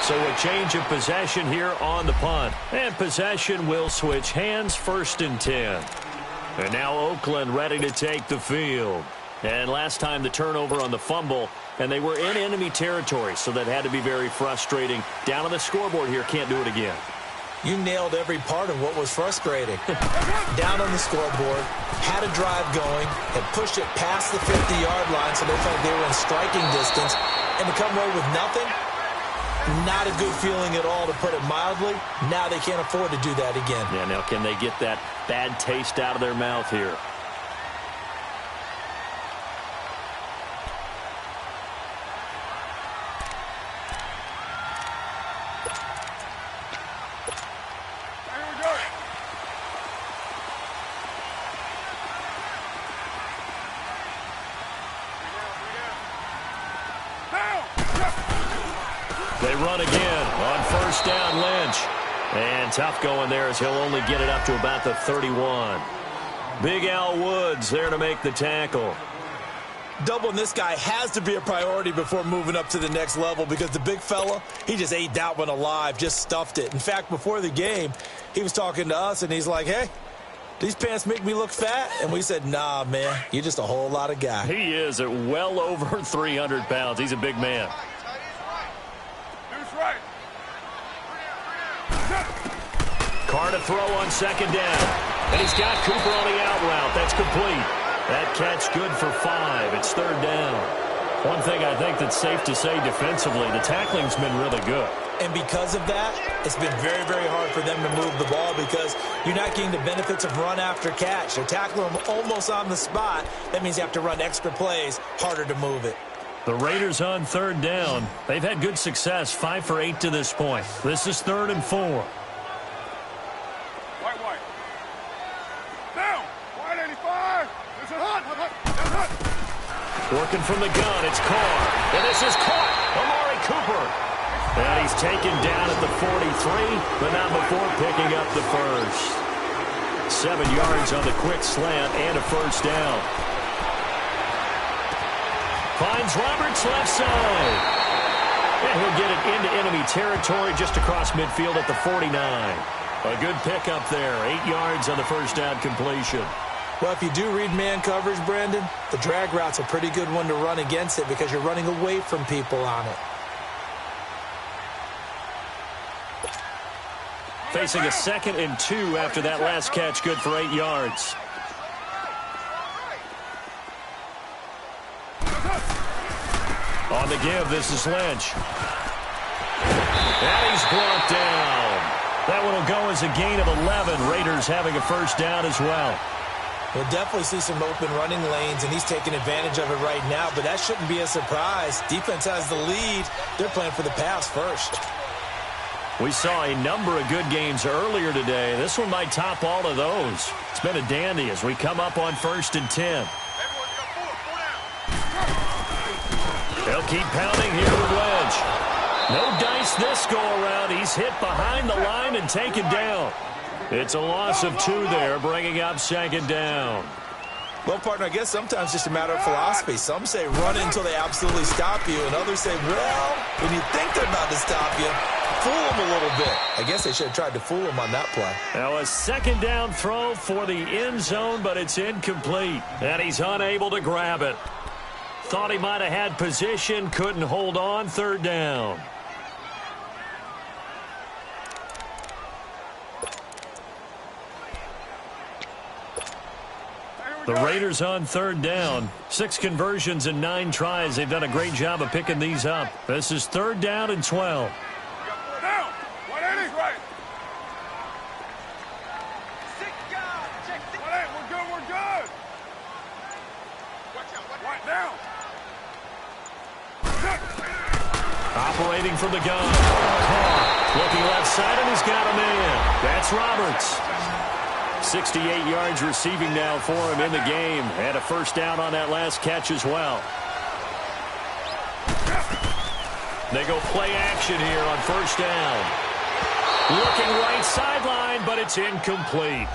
So a change of possession here on the punt. And possession will switch hands, 1st and 10. And now Oakland ready to take the field. And last time the turnover on the fumble, and they were in enemy territory, so that had to be very frustrating. Down on the scoreboard here, can't do it again. You nailed every part of what was frustrating. Down on the scoreboard, had a drive going, had pushed it past the 50-yard line, so they felt they were in striking distance, and to come away with nothing, not a good feeling at all, to put it mildly. Now they can't afford to do that again. Yeah, now can they get that bad taste out of their mouth here? They run again on 1st down, Lynch. And tough going there as he'll only get it up to about the 31. Big Al Woods there to make the tackle. Doubling this guy has to be a priority before moving up to the next level, because the big fella, he just ate that one alive, just stuffed it. In fact, before the game, he was talking to us, and he's like, hey, these pants make me look fat? And we said, nah, man, you're just a whole lot of guy. He is at well over 300 pounds. He's a big man. Carr to throw on 2nd down. And he's got Cooper on the out route. That's complete. That catch good for 5. It's 3rd down. One thing I think that's safe to say defensively, the tackling's been really good. And because of that, it's been very, very hard for them to move the ball, because you're not getting the benefits of run after catch. They're tackling them almost on the spot. That means you have to run extra plays, harder to move it. The Raiders on 3rd down. They've had good success, 5 for 8 to this point. This is 3rd and 4. Working from the gun, it's Carr. And this is caught. Amari Cooper. And he's taken down at the 43, but not before picking up the first. 7 yards on the quick slant and a 1st down. Finds Roberts left side. And he'll get it into enemy territory just across midfield at the 49. A good pickup there. 8 yards on the 1st down completion. Well, if you do read man coverage, Brandon, the drag route's a pretty good one to run against it, because you're running away from people on it. Facing a 2nd and 2 after that last catch, good for 8 yards. On the give, this is Lynch. And he's brought down. That one will go as a gain of 11. Raiders having a 1st down as well. We'll definitely see some open running lanes, and he's taking advantage of it right now, but that shouldn't be a surprise. Defense has the lead. They're playing for the pass first. We saw a number of good games earlier today. This one might top all of those. It's been a dandy as we come up on 1st and 10. They'll keep pounding here with Wedge. No dice this go-around. He's hit behind the line and taken down. It's a loss of 2 there, bringing up 2nd down. Well, partner, I guess sometimes just a matter of philosophy. Some say run until they absolutely stop you, and others say, well, when you think they're about to stop you, fool them a little bit. I guess they should have tried to fool him on that play. Now a 2nd down throw for the end zone, but it's incomplete, and he's unable to grab it. Thought he might have had position, couldn't hold on. 3rd down. The Raiders on third down. 6 conversions and 9 tries. They've done a great job of picking these up. This is third down and 12. Down. 180. Right. We're good. We're good. Right down. Operating from the gun. Carr looking left side, and he's got a man. That's Roberts. 68 yards receiving now for him in the game. Had a first down on that last catch as well. They go play action here on first down. Looking right sideline, but it's incomplete.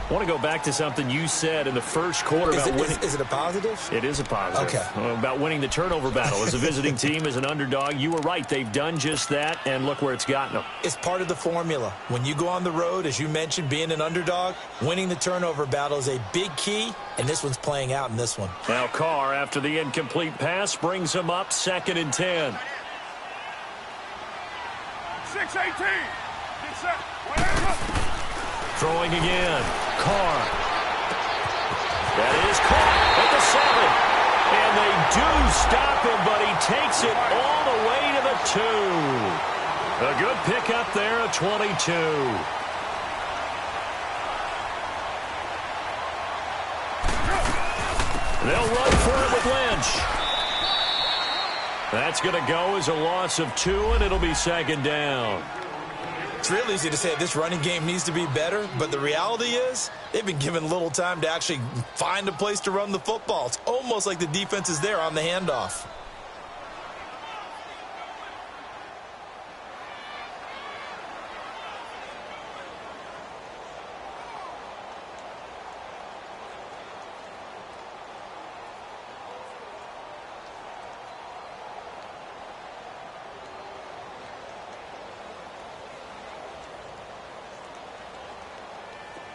I want to go back to something you said in the first quarter about winning. Is it a positive? It is a positive. Okay. About winning the turnover battle. As a visiting team, as an underdog, you were right. They've done just that, and look where it's gotten them. It's part of the formula. When you go on the road, as you mentioned, being an underdog, winning the turnover battle is a big key, and this one's playing out in this one. Now Carr, after the incomplete pass, brings him up 2nd and 10. 6-18. Get set. Throwing again. Carr. That is caught at the 7. And they do stop him, but he takes it all the way to the 2. A good pickup there at 22. They'll run for it with Lynch. That's going to go as a loss of 2, and it'll be 2nd down. It's real easy to say this running game needs to be better, but the reality is they've been given little time to actually find a place to run the football. It's almost like the defense is there on the handoff.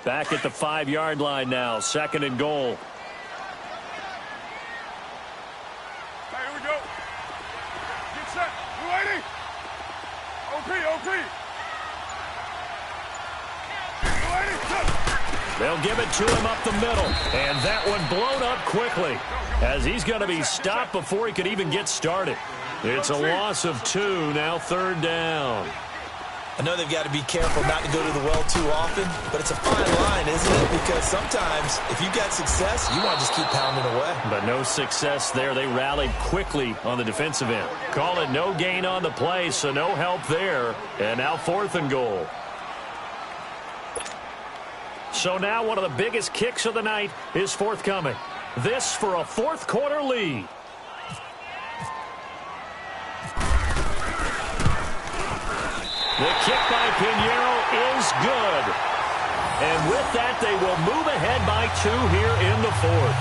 Back at the 5-yard line now. 2nd and goal. Hey, here we go. Get set. 280. OP. 280. They'll give it to him up the middle. And that one blown up quickly as he's going to be stopped before he could even get started. It's a loss of 2. Now 3rd down. I know they've got to be careful not to go to the well too often, but it's a fine line, isn't it? Because sometimes if you've got success, you want to just keep pounding away. But no success there. They rallied quickly on the defensive end. Call it no gain on the play, so no help there. And now 4th and goal. So now one of the biggest kicks of the night is forthcoming. This for a 4th quarter lead. The kick by Pinheiro is good. And with that, they will move ahead by 2 here in the 4th.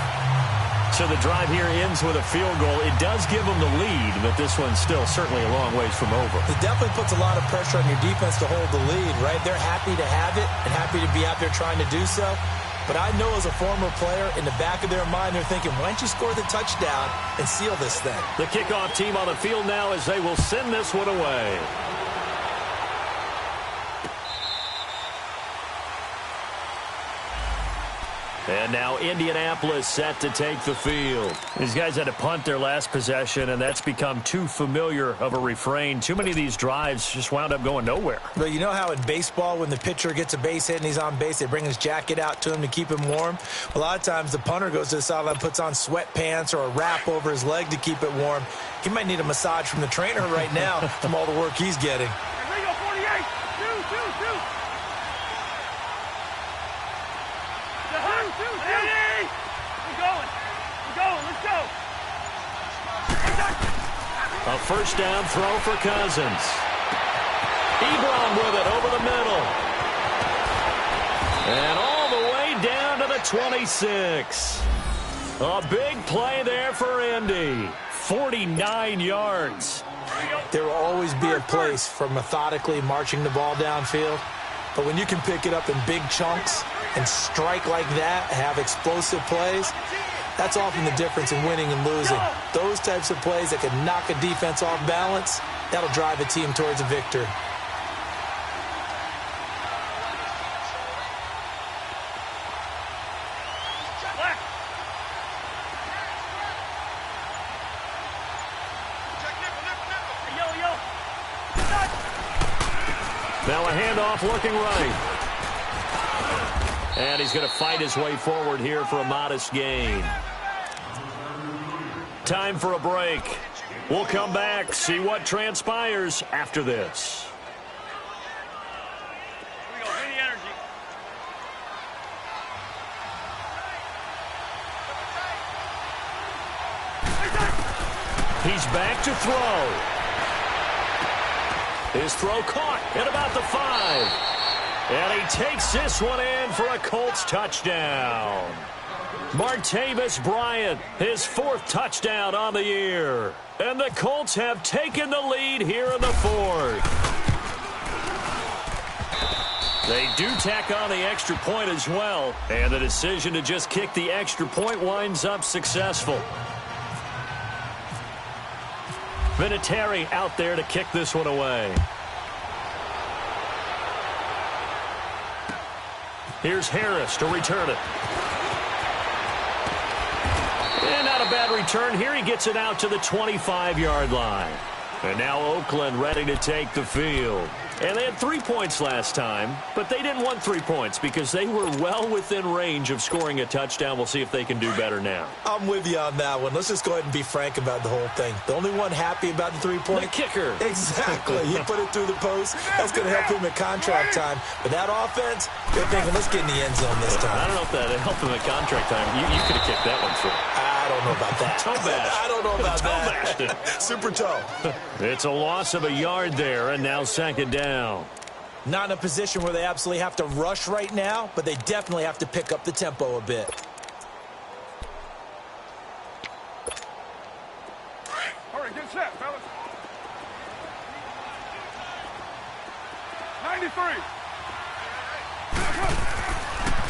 So the drive here ends with a field goal. It does give them the lead, but this one's still certainly a long ways from over. It definitely puts a lot of pressure on your defense to hold the lead, right? They're happy to have it and happy to be out there trying to do so. But I know as a former player, in the back of their mind, they're thinking, why don't you score the touchdown and seal this thing? The kickoff team on the field now as they will send this one away. And now Indianapolis set to take the field. These guys had to punt their last possession, and that's become too familiar of a refrain. Too many of these drives just wound up going nowhere. But you know how in baseball, when the pitcher gets a base hit and he's on base, they bring his jacket out to him to keep him warm? A lot of times the punter goes to the sideline, puts on sweatpants or a wrap over his leg to keep it warm. He might need a massage from the trainer right now from all the work he's getting. Here we go, 48. 2. Let's go. A first down throw for Cousins. Ebron with it over the middle. And all the way down to the 26. A big play there for Indy. 49 yards. There will always be a place for methodically marching the ball downfield. But when you can pick it up in big chunks and strike like that, have explosive plays, that's often the difference in winning and losing. Those types of plays that can knock a defense off balance, that'll drive a team towards a victory. Now a handoff looking right. And he's going to fight his way forward here for a modest gain. Time for a break. We'll come back, see what transpires after this. Here we go. Any energy. He's back to throw. His throw caught at about the 5. And he takes this one in for a Colts touchdown. Martavis Bryant, his 4th touchdown on the year. And the Colts have taken the lead here in the 4th. They do tack on the extra point as well. And the decision to just kick the extra point winds up successful. Vinatieri out there to kick this one away. Here's Harris to return it. And not a bad return here. He gets it out to the 25-yard line. And now Oakland ready to take the field. And they had 3 points last time, but they didn't want 3 points because they were well within range of scoring a touchdown. We'll see if they can do better now. I'm with you on that one. Let's just go ahead and be frank about the whole thing. The only one happy about the 3-point. The kicker. Exactly. He put it through the post. That's going to help him at contract time. But that offense, they're thinking, let's get in the end zone this time. I don't know if that helped him at contract time. You could have kicked that one through. I don't know about that. Toe bash. I don't know about that. Super toe. It's a loss of a yard there, and now 2nd down. Not in a position where they absolutely have to rush right now, but they definitely have to pick up the tempo a bit. Hurry, get set, fellas. 93.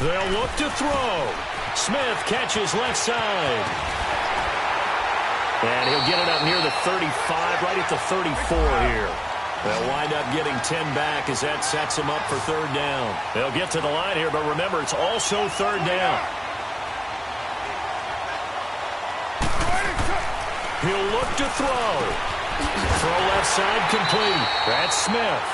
They'll look to throw. Smith catches left side. And he'll get it up near the 35, right at the 34 here. They'll wind up getting 10 back as that sets him up for 3rd down. They'll get to the line here, but remember, it's also 3rd down. He'll look to throw. Throw left side complete. That's Smith.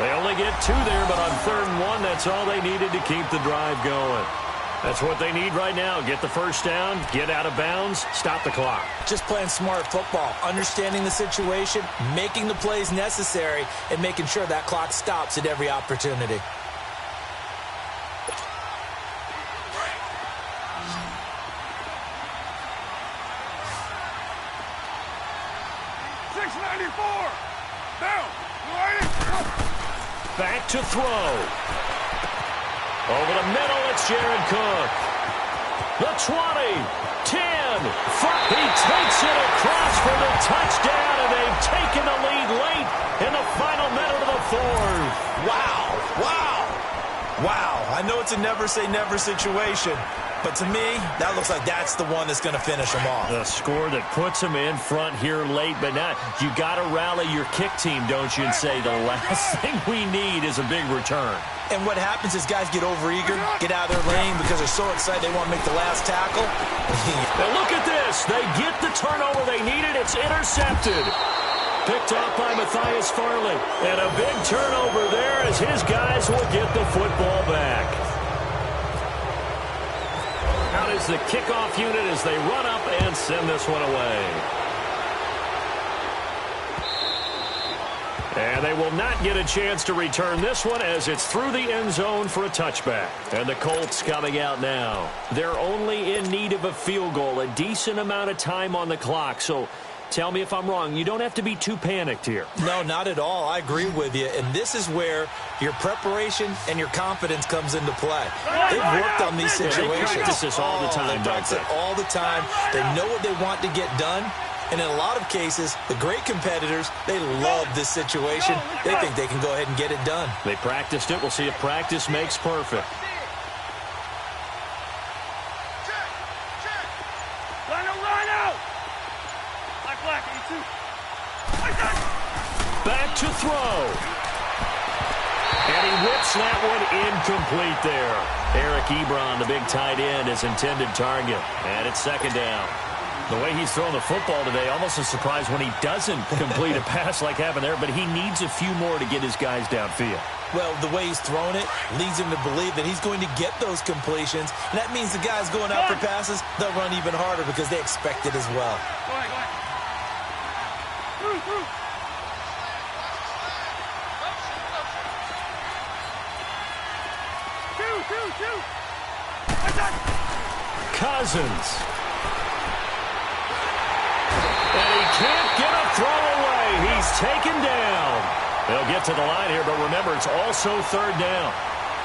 They only get 2 there, but on 3rd and 1, that's all they needed to keep the drive going. That's what they need right now. Get the 1st down, get out of bounds, stop the clock. Just playing smart football, understanding the situation, making the plays necessary, and making sure that clock stops at every opportunity. Back to throw. Over the middle, it's Jared Cook. The 20, 10, 5. He takes it across for the touchdown, and they've taken the lead late in the final minute of the 4th. Wow, wow, wow. I know it's a never-say-never situation, but to me, that looks like that's the one that's going to finish them off. The score that puts them in front here late, but now you got to rally your kick team, don't you, and say the last thing we need is a big return. And what happens is guys get overeager, get out of their lane because they're so excited they want to make the last tackle. Now look at this. They get the turnover they needed. It's intercepted. Picked off by Matthias Farley. And a big turnover there as his guys will get the football back. Out is the kickoff unit as they run up and send this one away. And they will not get a chance to return this one as it's through the end zone for a touchback. And the Colts coming out now. They're only in need of a field goal, a decent amount of time on the clock. So tell me if I'm wrong. You don't have to be too panicked here. No, not at all. I agree with you. And this is where your preparation and your confidence comes into play. They've worked on these situations. They practice this all the time, they practice it all the time. They know what they want to get done. And in a lot of cases, the great competitors, they love this situation. They think they can go ahead and get it done. They practiced it. We'll see if practice makes perfect. Line out! Black, 82. Back to throw. And he whips that one incomplete there. Eric Ebron, the big tight end, his intended target. And it's 2nd down. The way he's throwing the football today, almost a surprise when he doesn't complete a pass like happened there, but he needs a few more to get his guys downfield. Well, the way he's throwing it leads him to believe that he's going to get those completions, and that means the guys going out for passes, they'll run even harder because they expect it as well. Go ahead, go ahead. Through. Two. Cousins. And he can't get a throw away. He's taken down. They'll get to the line here, but remember, it's also third down.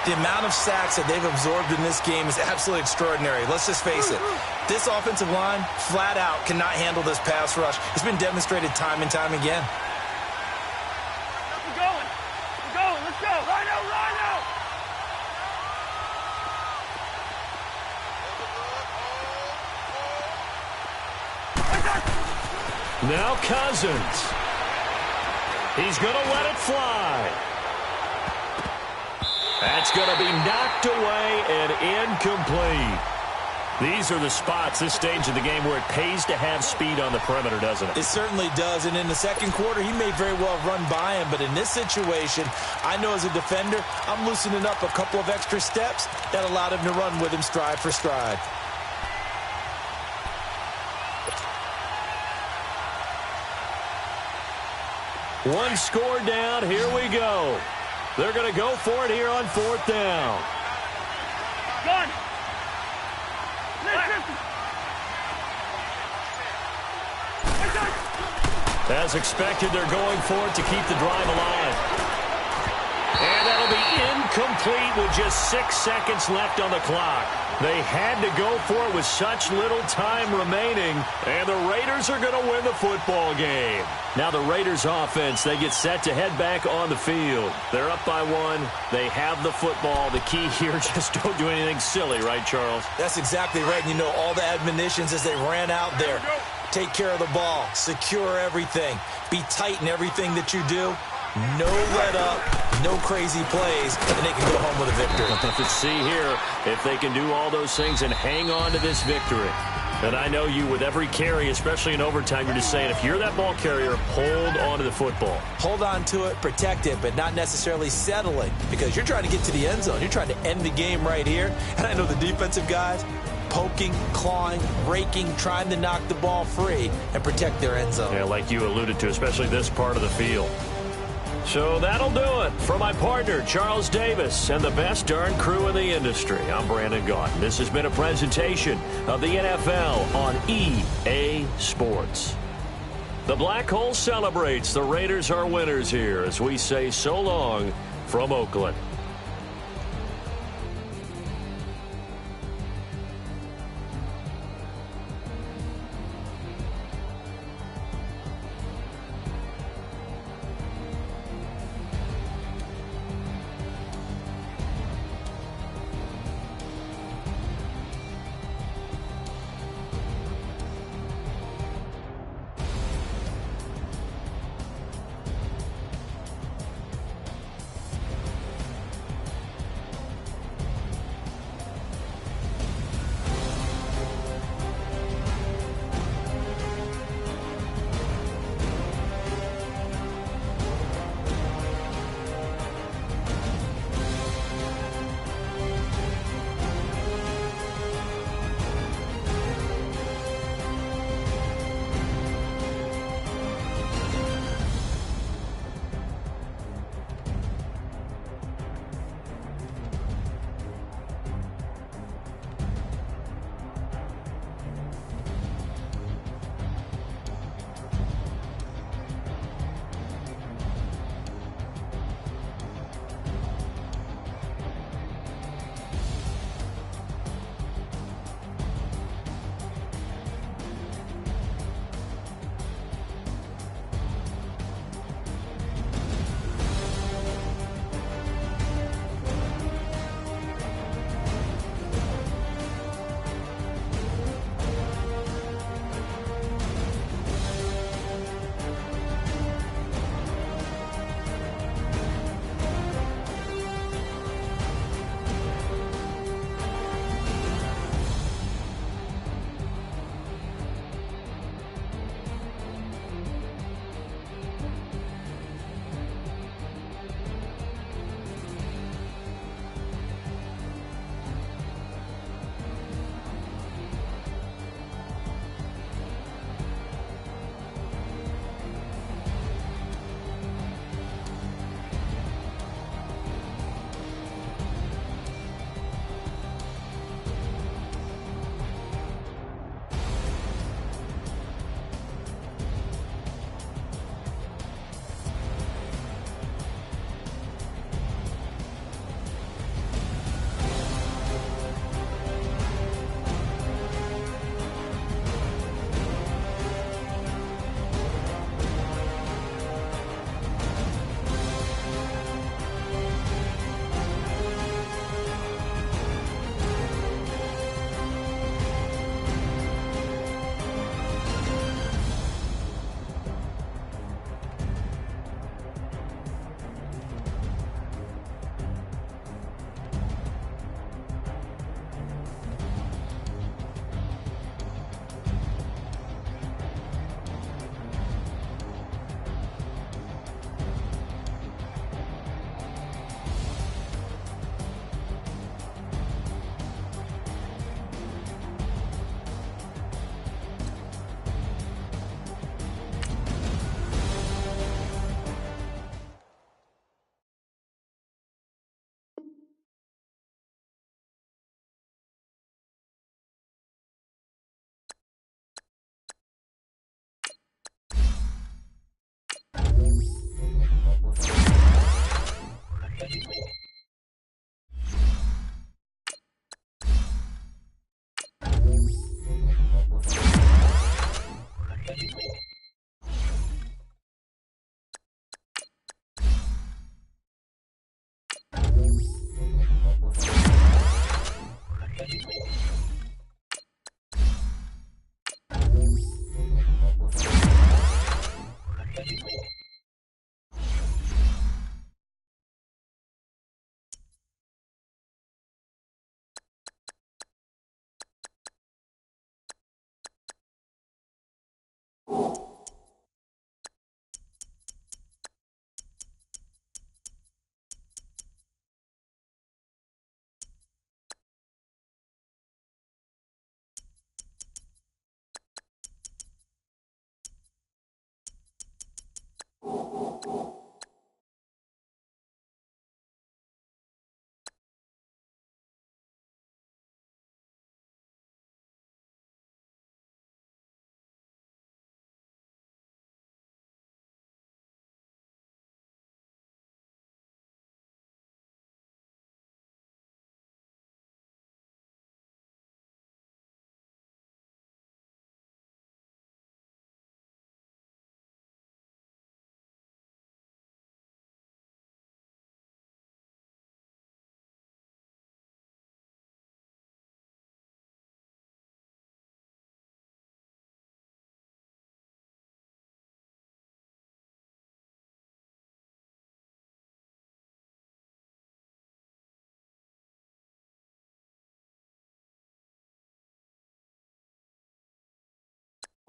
The amount of sacks that they've absorbed in this game is absolutely extraordinary. Let's just face it. This offensive line, flat out, cannot handle this pass rush. It's been demonstrated time and time again. We're going. Let's go. Rhino. Now Cousins. He's going to let it fly. That's going to be knocked away and incomplete. These are the spots, this stage of the game, where it pays to have speed on the perimeter, doesn't it? It certainly does, and in the second quarter, he may very well run by him, but in this situation, I know as a defender, I'm loosening up a couple of extra steps that allowed him to run with him stride for stride. One score down. Here we go. They're going to go for it here on fourth down. Gun. As expected, they're going for it to keep the drive alive. And that'll be incomplete with just 6 seconds left on the clock. They had to go for it with such little time remaining, and the Raiders are going to win the football game. Now the Raiders offense, they get set to head back on the field. They're up by 1. They have the football. The key here, just don't do anything silly, right, Charles? That's exactly right. You know, all the admonitions as they ran out there. Take care of the ball. Secure everything. Be tight in everything that you do. No let up, no crazy plays, and they can go home with a victory. Let's see here if they can do all those things and hang on to this victory. And I know you, with every carry, especially in overtime, you're just saying, if you're that ball carrier, hold on to the football. Hold on to it, protect it, but not necessarily settling, because you're trying to get to the end zone. You're trying to end the game right here. And I know the defensive guys, poking, clawing, raking, trying to knock the ball free and protect their end zone. Yeah, like you alluded to, especially this part of the field. So that'll do it for my partner, Charles Davis, and the best darn crew in the industry. I'm Brandon Gaudin. This has been a presentation of the NFL on EA Sports. The Black Hole celebrates. The Raiders are winners here as we say so long from Oakland.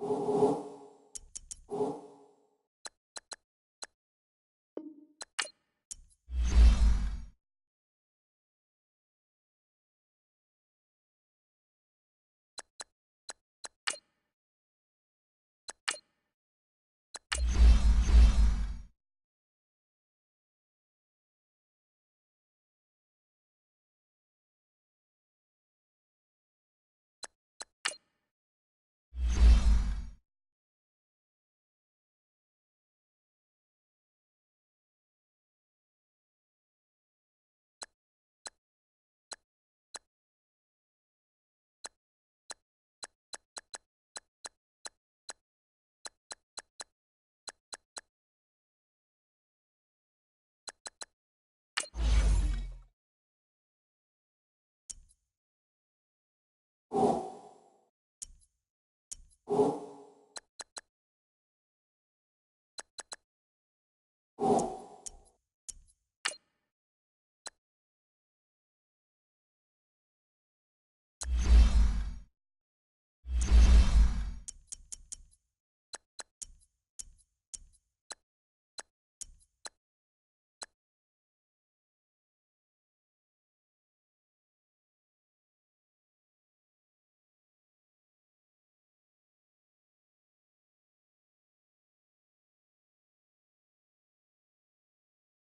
you.